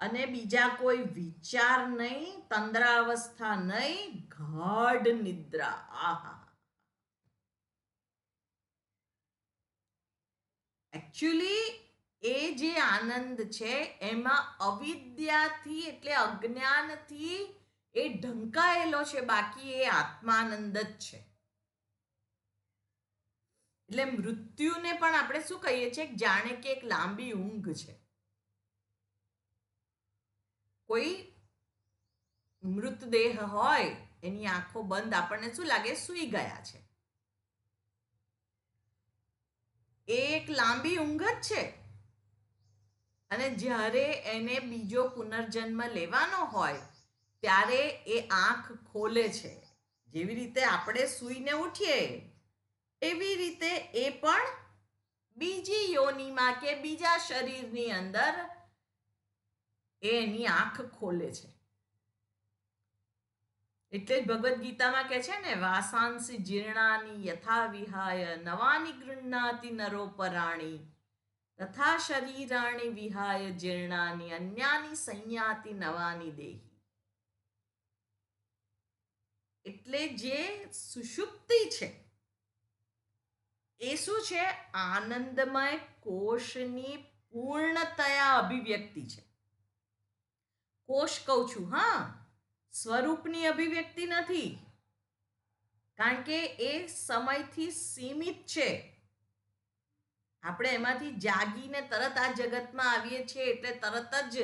અને બીજા કોઈ વિચાર નહીં, તંદ્રાવસ્થા નહીં, ગાઢ નિદ્રા. આહા! એકચ્યુઅલી એ જે આનંદ છે એમાં અવિદ્યાથી એટલે અજ્ઞાનથી એ ઢંકાયેલો છે, બાકી એ આત્માનંદ જ છે. એટલે મૃત્યુને પણ આપણે શું કહીએ છીએ? જાણે કે એક લાંબી ઊંઘ છે. કોઈ મૃતદેહ હોય, એની આંખો બંધ, આપણને શું લાગે? સૂઈ ગયા છે. એ એક લાંબી ઊંઘ જ છે. અને જ્યારે એને બીજો પુનર્જન્મ લેવાનો હોય ત્યારે એ આંખ ખોલે છે. જેવી રીતે આપણે સૂઈને ઉઠીએ એવી રીતે એ પણ બીજી યોનિમાં કે બીજા શરીરની અંદર એની આંખ ખોલે છે. એટલે જ ભગવદ્ ગીતામાં કહે છે ને, વાસાંસી જીર્ણાની યથા વિહાય નવાની ગૃહ્ણાતિ નરોપરાણી તથા શરીરાણી વિહાય જીર્ણાની અન્યાની સંયાતિ નવાની દેહી. એટલે જે સુષુપ્તિ છે એ શું છે? આનંદમય કોષની પૂર્ણતયા અભિવ્યક્તિ છે. કોષ કહું છું, હા. સ્વરૂપની અભિવ્યક્તિ નથી, કારણ કે એ સમયથી સીમિત છે. આપણે એમાંથી જાગીને તરત આ જગતમાં આવીએ છીએ એટલે તરત જ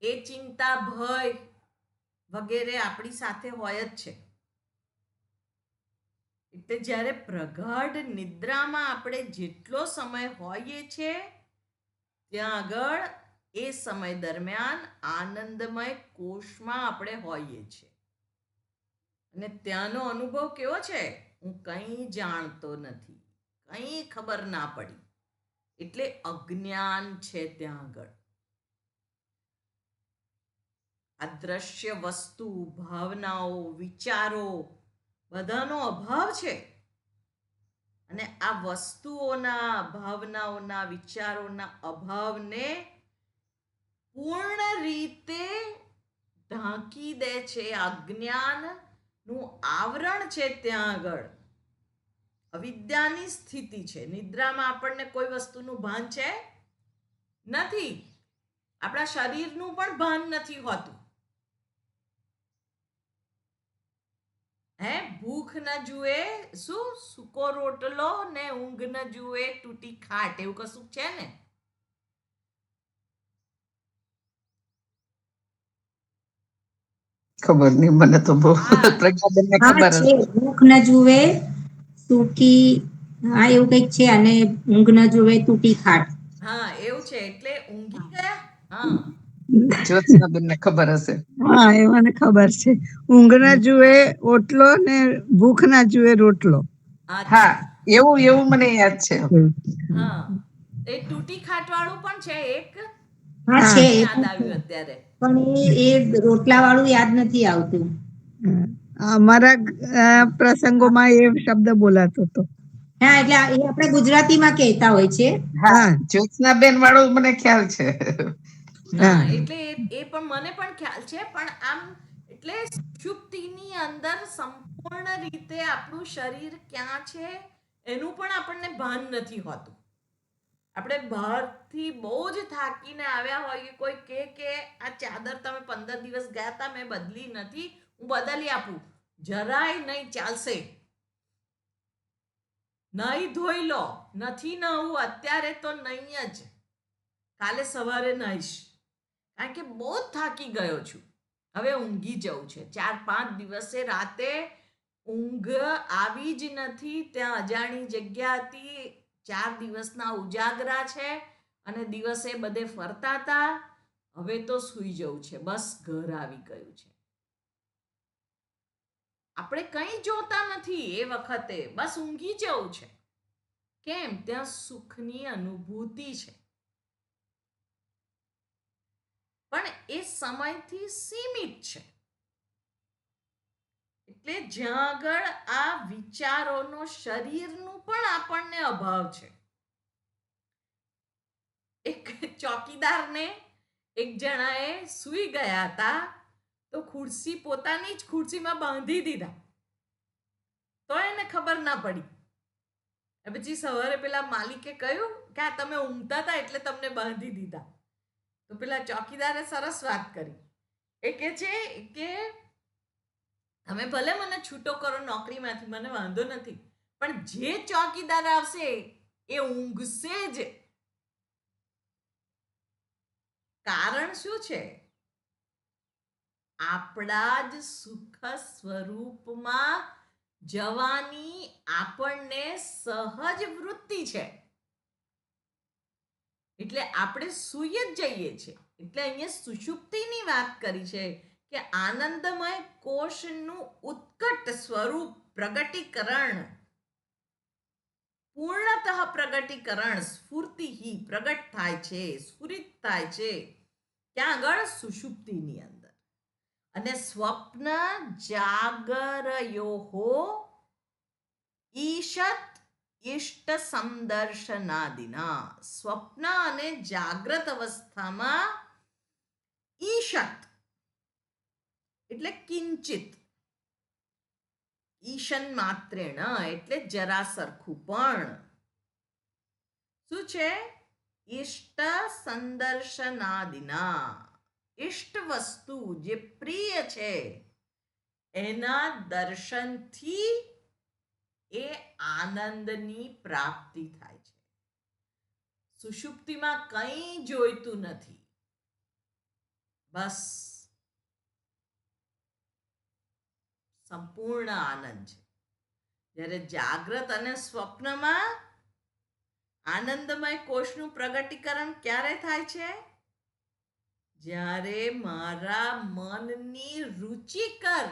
એ ચિંતા, ભય વગેરે આપણી સાથે હોય જ છે. એટલે જ્યારે પ્રગાઢ નિદ્રામાં આપણે જેટલો સમય હોઈએ છીએ ત્યાં આગળ એ સમય દરમિયાન આનંદમય કોષમાં આપણે હોઈએ છીએ. અને ત્યાંનો અનુભવ કેવો છે? હું કંઈ જાણતો નથી, કંઈ ખબર ના પડી, એટલે અજ્ઞાન છે ત્યાં આગળ. આ દ્રશ્ય વસ્તુ, ભાવનાઓ, વિચારો બધાનો અભાવ છે. અને આ વસ્તુઓના, ભાવનાઓના, વિચારોના અભાવને પૂર્ણ રીતે ઢાંકી દે છે. અજ્ઞાનનું આવરણ છે ત્યાં આગળ. અવિદ્યાની સ્થિતિ છે. નિદ્રામાં આપણને કોઈ વસ્તુનું ભાન છે નથી. આપણા શરીરનું પણ ભાન નથી હોતું. ભૂખ ન જુએ શું સૂકો રોટલો ને ઊંઘ ન જુએ તૂટી ખાટ, એવું કશું છે ને? ખબર નહીં, મને તો બહુ હા. પ્રજ્ઞાબેનને હા ખબર છે, હશે. ભૂખ ન જુએ સૂકી, હા એવું કંઈક છે, અને ઊંઘ ન જુએ તૂટી ખાટ. હા એવું છે. એટલે ઊંઘી ગયા. હા જ્યોત્સનાબેનને ખબર હશે. હા એ મને ખબર છે. ઊંઘ ના જુએ ઓટલો ને ભૂખ ના જુએ રોટલો. હા, અચ્છા. એવું એવું મને યાદ છે. હા, એ તૂટી ખાટ વાળું પણ છે એક. હા હા. છે, મને એ યાદ પણ છે. આવ્યું અત્યારે. પણ એ રોટલા વાળું યાદ નથી આવતું. અમારા પ્રસંગોમાં એ શબ્દ બોલાતો હતો. હા, એટલે એ આપણે ગુજરાતીમાં કહેતા હોય છે. હા, હા. જ્યોત્સનાબેન વાળું મને ખ્યાલ છે. હા, એટલે એ પણ મને પણ ખ્યાલ છે. પણ આમ એટલે સુષુપ્તિની અંદર સંપૂર્ણ રીતે આપણું શરીર ક્યાં છે એનું પણ આપણને ભાન નથી હોતું. આપણે બહારથી બહુ જ થાકીને આવ્યા હોઈએ, કોઈ કે આ ચાદર તમે 15 દિવસ ગયા હતા મેં બદલી નથી, હું બદલી આપું, જરાય નહીં ચાલશે, નહીં ધોઈ લો, નથી નવું અત્યારે તો નહીં જ, કાલે સવારે નહીશ, કારણ કે બહુ જ થાકી ગયો છું, હવે ઊંઘી જવું છે. 4-5 દિવસે રાતે ઊંઘ આવી જ નથી. ત્યાં અજાણી જગ્યા હતી, 4 દિવસના ઉજાગરા છે અને દિવસે બધે ફરતા હતા. હવે તો સૂઈ જવું છે, બસ ઘર આવી ગયું છે. આપણે કંઈ જોતા નથી એ વખતે, બસ ઊંઘી જવું છે. કેમ? ત્યાં સુખની અનુભૂતિ છે, પણ એ સમયથી સીમિત છે. એટલે જ્યાં આગળ આ વિચારોનો શરીરનું પણ આપણને અભાવ છે. એક ચોકીદારને એક જણાએ સૂઈ ગયા હતા તો ખુરશી, પોતાની જ ખુરશીમાં બાંધી દીધા, તો એને ખબર ના પડી. પછી સવારે પેલા માલિકે કહ્યું કે આ તમે ઊંઘતા હતા એટલે તમને બાંધી દીધા. તો પેલા ચોકીદારે સરસ વાત કરી. એ કે છે કે તમે ભલે મને છૂટો કરો નોકરીમાંથી, મને વાંધો નથી, પણ જે ચોકીદાર આવશે એ ઊંઘશે જ. કારણ શું છે? આપણા જ સુખ સ્વરૂપમાં જવાની આપણને સહજ વૃત્તિ છે, એટલે આપણે સૂઈ જ જઈએ છીએ. એટલે અહીંયા સુષુપ્તિની વાત કરી છે કે આનંદમય કોષનું ઉત્કટ સ્વરૂપ પ્રગટીકરણ, પૂર્ણતઃ પ્રગટીકરણ, સ્ફૂર્તિ પ્રગટ થાય છે, સ્ફુરિત થાય છે ત્યાં આગળ સુષુપ્તિની અંદર. અને સ્વપ્ન જાગરયોહો ઈશત ઇષ્ટ સમદર્શનાદિના. સ્વપ્ન અને જાગ્રત અવસ્થામાં ઈશત એટલે કિંચિત, ઈશન માત્રેણ એટલે જરા સરખું પણ. શું છે? ઇષ્ટ સંદર્શનાદિના, ઇષ્ટ વસ્તુ જે પ્રિય છે એના દર્શનથી એ આનંદની પ્રાપ્તિ થાય છે. સુષુપ્તિમાં કંઈ જોઈતું નથી, બસ સંપૂર્ણ આનંદ છે. જ્યારે જાગ્રત અને સ્વપ્નમાં આનંદમય કોષનું પ્રગટીકરણ ક્યારે થાય છે? જ્યારે મારા મનની રુચિકર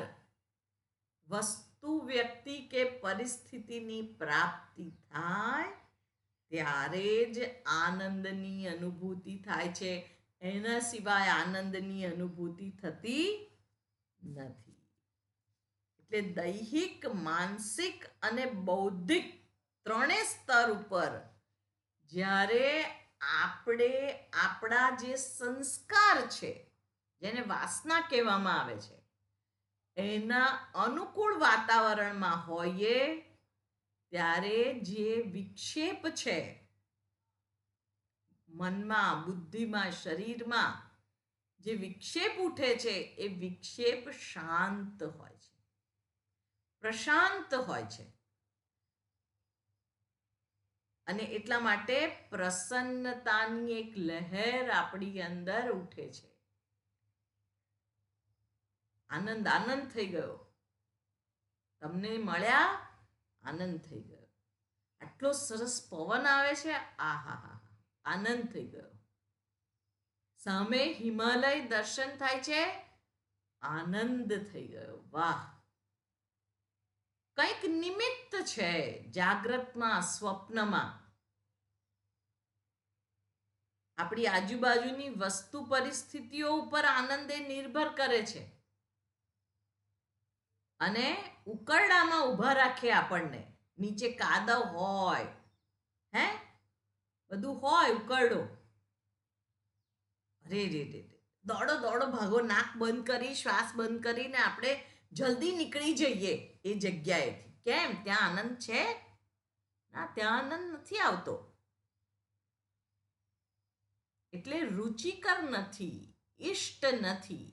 વસ્તુ, વ્યક્તિ કે પરિસ્થિતિની પ્રાપ્તિ થાય ત્યારે જ આનંદની અનુભૂતિ થાય છે. એના સિવાય આનંદની અનુભૂતિ થતી નથી. એટલે દૈહિક, માનસિક અને બૌદ્ધિક ત્રણેય સ્તર ઉપર જ્યારે આપણે આપણા જે સંસ્કાર છે, જેને વાસના કહેવામાં આવે છે, એના અનુકૂળ વાતાવરણમાં હોઈએ ત્યારે જે વિક્ષેપ છે મનમાં, બુદ્ધિમાં, શરીરમાં જે વિક્ષેપ ઉઠે છે એ વિક્ષેપ શાંત હોય છે, પ્રશાંત હોય છે. અને એટલા માટે પ્રસન્નતાની એક લહેર આપણી અંદર ઉઠે છે. આનંદ આનંદ થઈ ગયો, તમને મળ્યા, આનંદ થઈ ગયો. આટલો સરસ પવન આવે છે, આહા, આનંદ થઈ ગયો. સામે હિમાલય દર્શન થાય છે, આનંદ થઈ ગયો. વાહ, કંઈક નિમિત્ત છે જાગ્રતમાં, સ્વપ્નમાં. આપણી આજુબાજુની વસ્તુ, પરિસ્થિતિઓ ઉપર આનંદ એ નિર્ભર કરે છે અને ઉકરડામાં ઊભા રાખે આપણને. નીચે કાદવ હોય, હે, બધું હોય, ઉકરડો. અરે રે રે, દોડો દોડો ભાગો, નાક બંધ કરી, શ્વાસ બંધ કરીને આપણે જલ્દી નીકળી જઈએ એ જગ્યાએથી. કેમ? ત્યાં આનંદ છે? ના, ત્યાં આનંદ નથી આવતો. એટલે રુચિકર નથી, ઇષ્ટ નથી,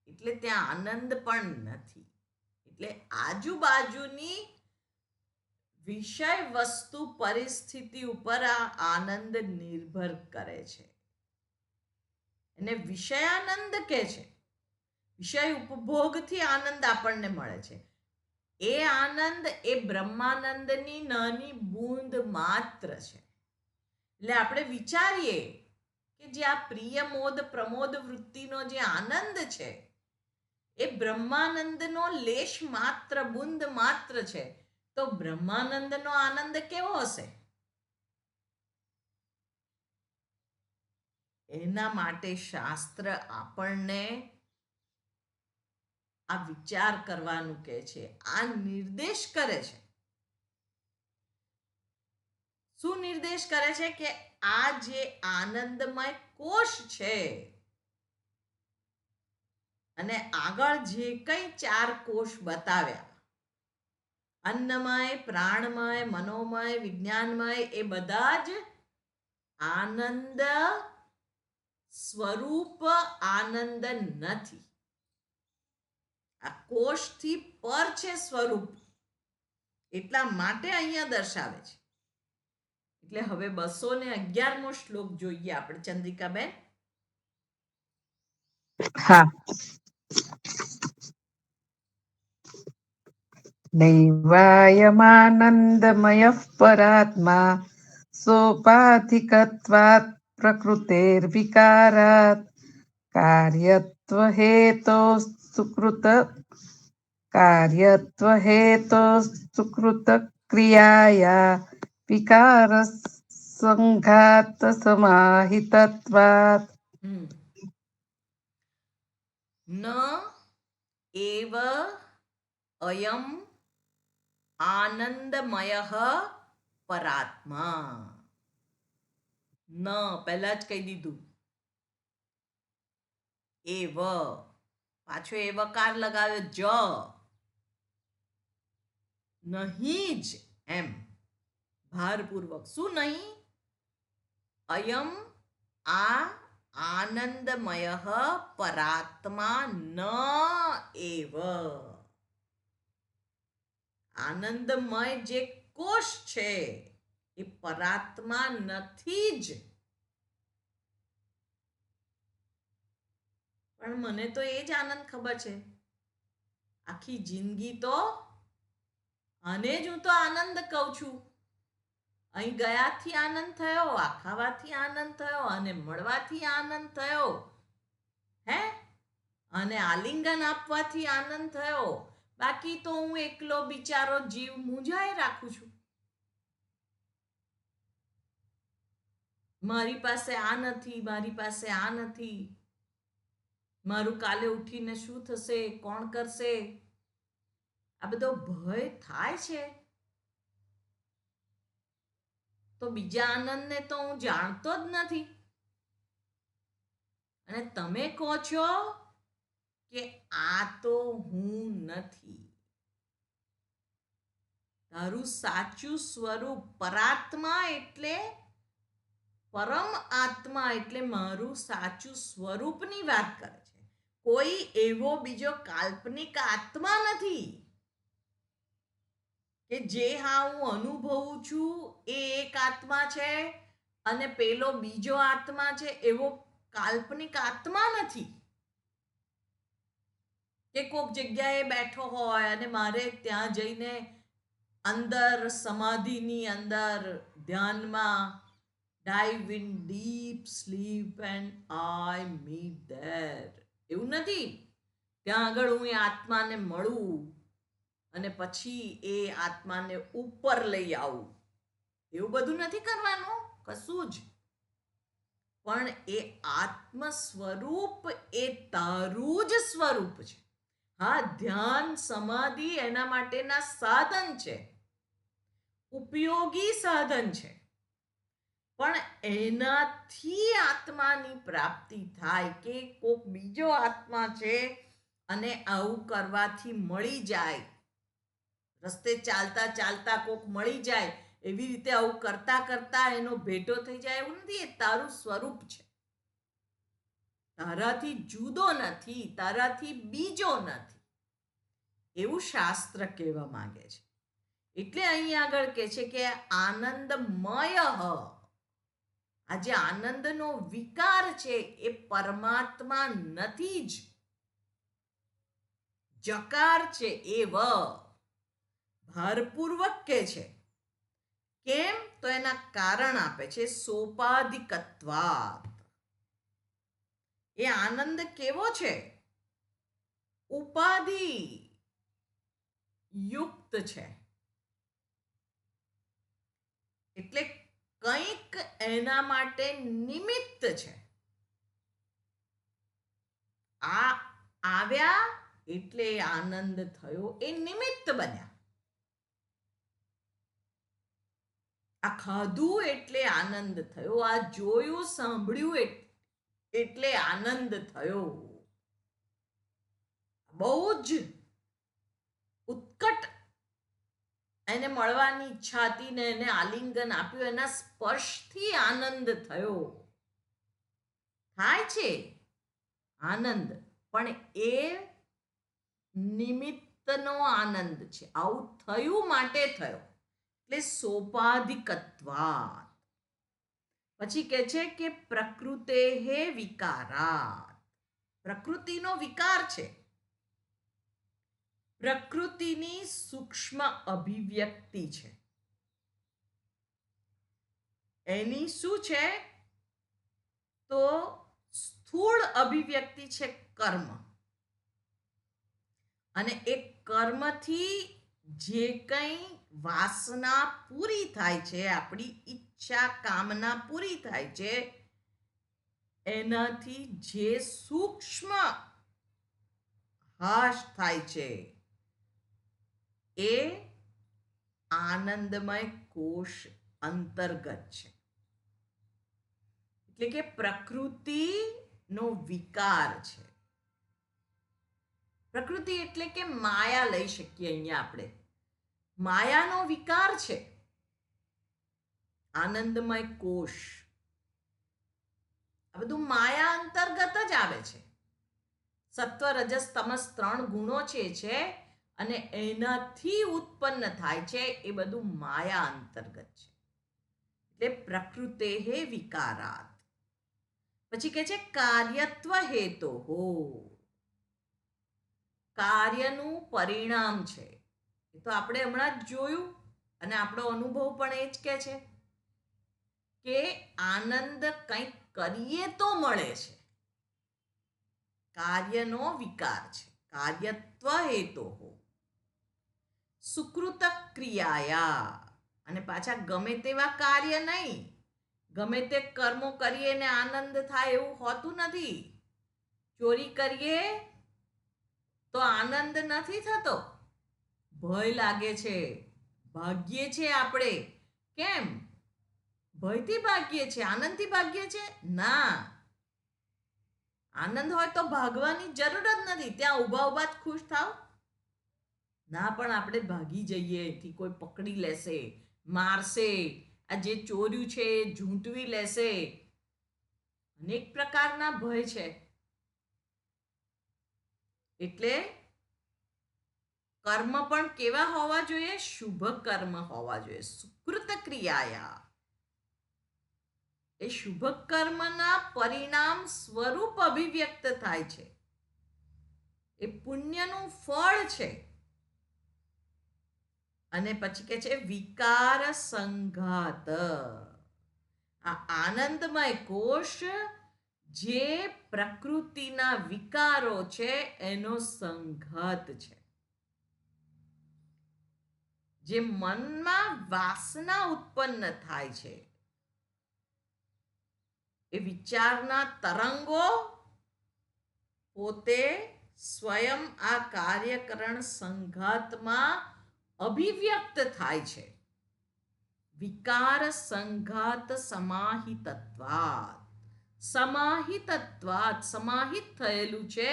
એટલે ત્યાં આનંદ પણ નથી. એટલે આજુબાજુની વિષય, વસ્તુ, પરિસ્થિતિ ઉપર આ આનંદ નિર્ભર કરે છે. એને વિષયાનંદ કહે છે. વિષય ઉપભોગથી આનંદ આપણને મળે છે. એ આનંદ એ બ્રહ્માનંદની નાની બૂંદ માત્ર છે. એટલે આપણે વિચારીએ કે જે આ પ્રિય મોદ પ્રમોદ વૃત્તિનો જે આનંદ છે એ બ્રહ્માનંદનો લેશ માત્ર, બુંદ માત્ર છે. તો બ્રહ્માનંદનો આનંદ કેવો હશે? એના માટે શાસ્ત્ર આપણને આ વિચાર કરવાનું કહે છે, આ નિર્દેશ કરે છે. શું નિર્દેશ કરે છે? કે આ જે આનંદમય કોષ છે અને આગળ જે કંઈ 4 કોષ બતાવ્યા, અન્નમય, પ્રાણમય, મનોમય, વિજ્ઞાનમય, એ બધા જ આનંદ સ્વરૂપ આનંદ નથી. આ કોષથી પર છે સ્વરૂપ. એટલા માટે અહીંયા દર્શાવે છે. એટલે હવે 211મો શ્લોક જોઈએ આપણે, ચંદ્રિકાબેન. હા. નૈવાયમાનંદમયઃ પરાત્મા સોપાધિકત્વાत् પ્રકૃતેર્વિકારાत् કાર્યત્વ હેતો સુકૃત ક્રિયાયા વિકાર સંઘાત સમાહિતત્વાत्. ન એવ અયમ આનંદમયઃ પરાત્મા. ન પહેલા જ કહી દીધું. એવ, પાછો એવકાર લગાવ્યો, જ, નહીં જ, એમ ભારપૂર્વક. શું નહીં? અયમ, આ આનંદમય પરાત્મા ન એવ. આનંદમય જે કોષ છે એ પરાત્મા નથી જ. પણ મને તો એ જ આનંદ ખબર છે. આખી જિંદગી તો આને જ હું તો આનંદ કહું છું. અહીં ગયાથી આનંદ થયો, આ ખાવાથી આનંદ થયો, અને મળવાથી આનંદ થયો, હે, અને આલિંગન આપવાથી આનંદ થયો. બાકી તો હું એકલો બિચારો જીવ મૂંઝાઈ રાખું છું. મારી પાસે આ નથી, મારી પાસે આ નથી, મારું કાલે ઉઠીને શું થશે, કોણ કરશે, આ બધો ભય થાય છે. તો બીજા આનંદને તો હું જાણતો જ નથી. અને તમે કહો છો કે આ તો હું નથી. તારું સાચું સ્વરૂપ પરાત્મા એટલે પરમ આત્મા એટલે મારું સાચું સ્વરૂપની વાત કરે છે. કોઈ એવો બીજો કાલ્પનિક આત્મા નથી કે જે હા હું અનુભવું છું એ એક આત્મા છે અને પેલો બીજો આત્મા છે. એવો કાલ્પનિક આત્મા નથી કે કોઈક જગ્યાએ બેઠો હોય અને મારે ત્યાં જઈને અંદર સમાધિની અંદર ધ્યાનમાં dive in deep sleep and I meet there. એવું નથી ત્યાં આગળ હું એ આત્માને મળું અને પછી એ આત્માને ઉપર લઈ આવું. એવું બધું નથી કરવાનું કશું જ. પણ એ આત્મ સ્વરૂપ એ તારું જ સ્વરૂપ છે. હા, ધ્યાન સમાધિ એના માટેના સાધન છે, ઉપયોગી સાધન છે. પણ એનાથી આત્માની પ્રાપ્તિ થાય કે કોક બીજો આત્મા છે અને આવું કરવાથી મળી જાય, રસ્તે ચાલતા ચાલતા કોક મળી જાય, એવી રીતે આવું કરતા કરતા એનો ભેટો થઈ જાય, એવું નથી. એ તારું સ્વરૂપ છે, તારાથી જુદો નથી, તારાથી બીજો નથી, એવું શાસ્ત્ર કહેવા માંગે છે. એટલે અહીં આગળ કહે છે કે આનંદમય, આ જે આનંદનો વિકાર છે એ પરમાત્મા નથી જ, જકાર છે. એ ભારપૂર્વક કે છે. કેમ? તો એના કારણ આપે છે. સોપાધિકત્વાત. એ આનંદ કેવો છે? ઉપાધિ યુક્ત છે. એટલે કંઈક એના માટે નિમિત્ત છે. આ આવ્યા એટલે આનંદ થયો, એ નિમિત્ત બન્યા. આ ખાધું એટલે આનંદ થયો, આ જોયું સાંભળ્યું એટલે આનંદ થયો. બહુ જ ઉત્કટ એને મળવાની ઈચ્છા હતી ને એને આલિંગન આપ્યું, એના સ્પર્શથી આનંદ થયો. થાય છે આનંદ, પણ એ નિમિત્તનો આનંદ છે. આવું થયું માટે થયો, એટલે સોપાધિકત્વાત. પછી કહે છે કે પ્રકૃતે હે વિકારાત. પ્રકૃતિનો વિકાર છે. પ્રકૃતિની સૂક્ષ્મ અભિવ્યક્તિ છે. એની શું છે? તો સ્થૂળ અભિવ્યક્તિ છે કર્મ. અને એ કર્મથી જે કંઈ વાસના પૂરી થાય છે, આપણી ઈચ્છા કામના પૂરી થાય છે, એનાથી જે સૂક્ષ્મ હાશ થાય છે એ આનંદમય કોષ અંતર્ગત છે. એટલે કે પ્રકૃતિનો વિકાર છે. પ્રકૃતિ એટલે કે માયા લઈ શકીએ અહીંયા આપણે. માયાનો વિકાર છે આનંદમય કોષ. આ બધું માયા અંતર્ગત જ આવે છે. સત્વ રજસ તમસ 3 ગુણો છે અને એનાથી ઉત્પન્ન થાય છે એ બધું માયા અંતર્ગત છે. એટલે પ્રકૃતે હે વિકારાત. પછી કે છે કાર્યત્વ હેતો હો, કાર્યનું પરિણામ છે. એ તો આપણે હમણાં જ જોયું અને આપણો અનુભવ પણ એ જ કે છે કે આનંદ કંઈક કરીએ તો મળે છે. કાર્યનો વિકાર છે. કાર્યત્વ હેતો હો સુકૃત ક્રિયાયા, અને પાછા ગમે તેવા કાર્ય નહીં, ગમે તે કર્મો કરીએ ને આનંદ થાય એવું હોતું નથી. ચોરી કરીએ તો આનંદ નથી થતો, ભય લાગે છે, ભાગીએ છે આપણે. કેમ? ભયથી ભાગીએ છે, આનંદથી ભાગીએ છે? ના, આનંદ હોય તો ભાગવાની જરૂર જ નથી, ત્યાં ઊભા ઊભા જ ખુશ થાવ. ના, પણ આપણે ભાગી જઈએ, એથી કોઈ પકડી લેશે, મારશે, આ જે ચોર્યું છે એ ઝૂંટવી લેશે. અનેક પ્રકારના ભય છે. એટલે કર્મ પણ કેવા હોવા જોઈએ? શુભ કર્મ હોવા જોઈએ. સુકૃત ક્રિયાયા, એ શુભ કર્મના પરિણામ સ્વરૂપ અભિવ્યક્ત થાય છે. એ પુણ્યનું ફળ છે. અને પછી કે છે વિકાર સંઘાત. આ આનંદમય કોષ જે પ્રકૃતિના વિકારો છે એનો સંઘાત છે. જે મનમાં વાસના ઉત્પન્ન થાય છે, એ વિચારના તરંગો પોતે સ્વયં આ કાર્યકરણ સંઘાતમાં અભિવ્યક્ત થાય છે. વિકાર સંઘાત સમાહિતત્વાત. સમાહિતત્વાત, સમાહિત થયેલું છે,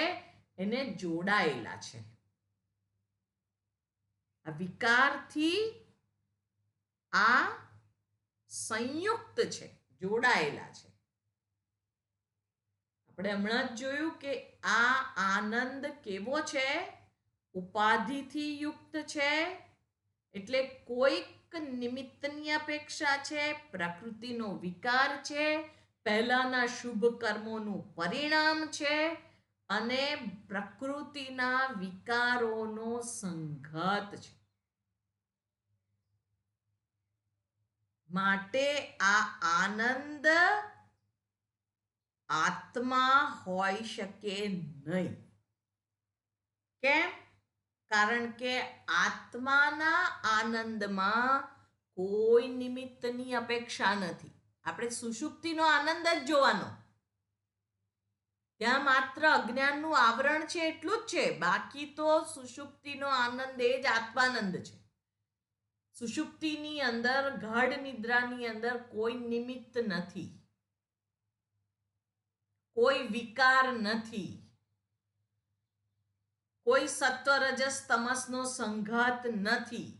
એને જોડાયેલા છે. આ વિકારથી આ સંયુક્ત છે, જોડાયેલા છે. આપણે હમણાં જ જોયું કે આ આનંદ કેવો છે? ઉપાધિથી યુક્ત છે. એટલે કોઈક નિમિત્તની અપેક્ષા છે, પ્રકૃતિનો વિકાર છે, પહેલાના શુભ કર્મોનું પરિણામ છે અને પ્રકૃતિના વિકારોનો સંઘાત છે. માટે આ આનંદ આત્મા હોઈ શકે નહીં. કેમ? કારણ કે આત્માના આનંદમાં કોઈ નિમિત્તની અપેક્ષા નથી. આપણે સુષુપ્તિનો આનંદ જ જોવાનો. ત્યાં માત્ર અજ્ઞાનનું આવરણ છે એટલું જ છે. બાકી તો સુષુપ્તિનો આનંદ એ જ આત્માનંદ છે. સુષુપ્તિની અંદર, ગાઢ નિદ્રાની અંદર કોઈ નિમિત્ત નથી, કોઈ વિકાર નથી, કોઈ સત્વ રજસ તમસનો સંઘાત નથી,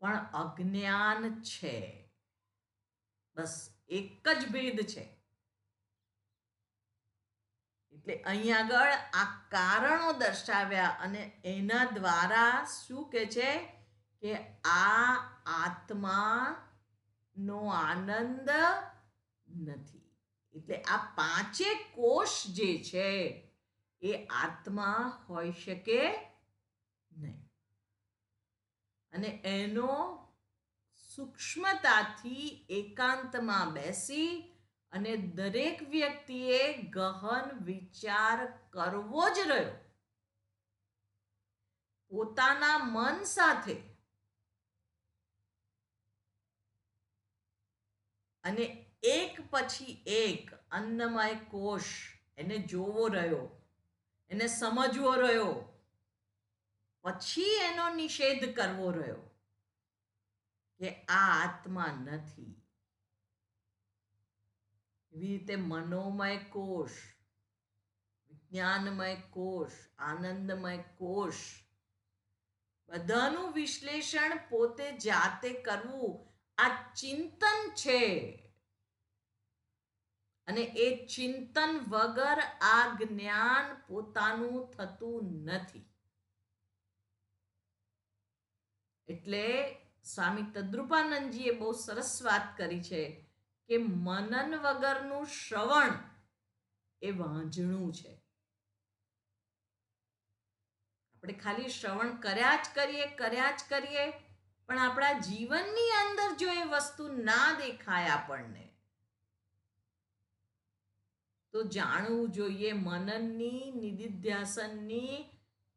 પણ અજ્ઞાન છે. બસ એક જ ભેદ છે. એટલે અહીં આગળ આ કારણો દર્શાવ્યા અને એના દ્વારા શું કહે છે કે આ આત્માનો આનંદ નથી. એટલે આ પાંચે કોષ જે છે એ આત્મા હોઈ શકે નહીં. અને એનો સૂક્ષ્મતાથી એકાંતમાં બેસી અને દરેક વ્યક્તિએ ગહન વિચાર કરવો જ રહ્યો. પોતાના મન સાથે અને એક પછી એક અન્નમય કોષ એને જોવો રહ્યો, એને સમજવો રહ્યો, પછી એનો નિષેધ કરવો રહ્યો કે આ આત્મા નથી. એવી રીતે મનોમય કોષ, વિજ્ઞાનમય કોષ, આનંદમય કોષ, બધાનું વિશ્લેષણ પોતે જાતે કરવું આ ચિંતન છે. અને એ ચિંતન વગર આ જ્ઞાન પોતાનું થતું નથી. એટલે સ્વામી તદ્રુપાનંદજીએ બહુ સરસ વાત કરી છે કે મનન વગરનું શ્રવણ એ વાંઝણું છે. આપણે ખાલી શ્રવણ કર્યા જ કરીએ પણ આપણા જીવનની અંદર જો એ વસ્તુ ના દેખાય આપણને, તો જાણવું જોઈએ મનનની, નિધિધ્યાસનની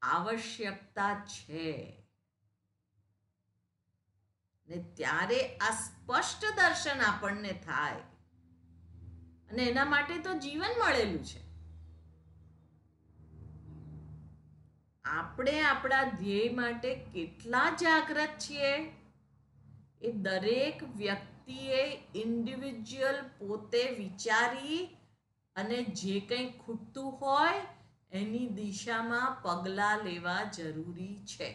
આવશ્યકતા છે. ને ત્યારે આ સ્પષ્ટ દર્શન આપણને થાય અને એના માટે તો જીવન મળેલું છે. આપણે આપણા ધ્યેય માટે કેટલા જાગૃત છીએ એ દરેક વ્યક્તિએ ઇન્ડિવિજ્યુઅલ પોતે વિચારી અને જે કંઈ ખૂટતું હોય એની દિશામાં પગલાં લેવા જરૂરી છે.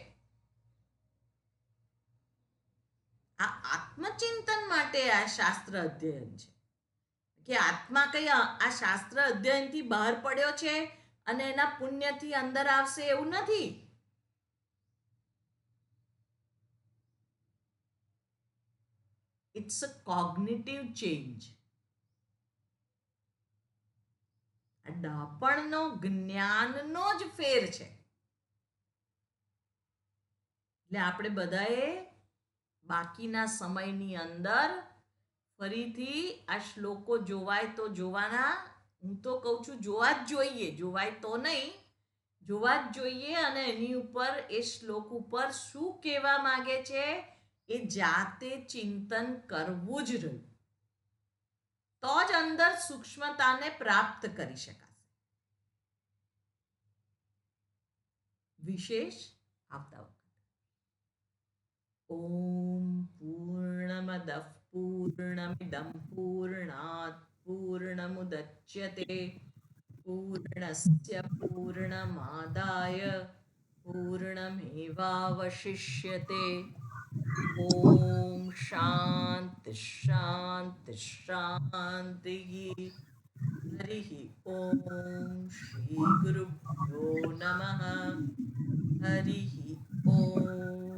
આ આત્મચિંતન માટે આ શાસ્ત્ર અધ્યયન છે કે આત્મા કઈ આ શાસ્ત્ર અધ્યયનથી બહાર પડ્યો છે અને એના પુણ્યથી અંદર આવશે એવું નથી. It's a cognitive change. આ ડાપણનો જ્ઞાનનો જ ફેર છે. એટલે આપણે બધાએ બાકીના સમયની અંદર ફરીથી આ શ્લોકો જોવાય તો જોવાના. હું તો કહું છું જોવા જ જોઈએ, જોવાય તો નહીં, જોવા જ જોઈએ. અને એની ઉપર એ શ્લોક ઉપર શું કહેવા માંગે છે એ જાતે ચિંતન કરવું જ રહ્યું, તો જ અંદર સૂક્ષ્મતાને પ્રાપ્ત કરી શકાશે. વિશેષ આવતા વખતે. ઓમ પૂર્ણમદ પૂર્ણમિદં પૂર્ણાત પૂર્ણમુદચ્યતે પૂર્ણસ્ય પૂર્ણમાદાય પૂર્ણમેવાવશિષ્યતે. ઓમ શાંતિ શાંતિ શાંતિ. હરિ ઓમ શ્રી ગુરુભ્યો નમઃ. હરિ ઓમ.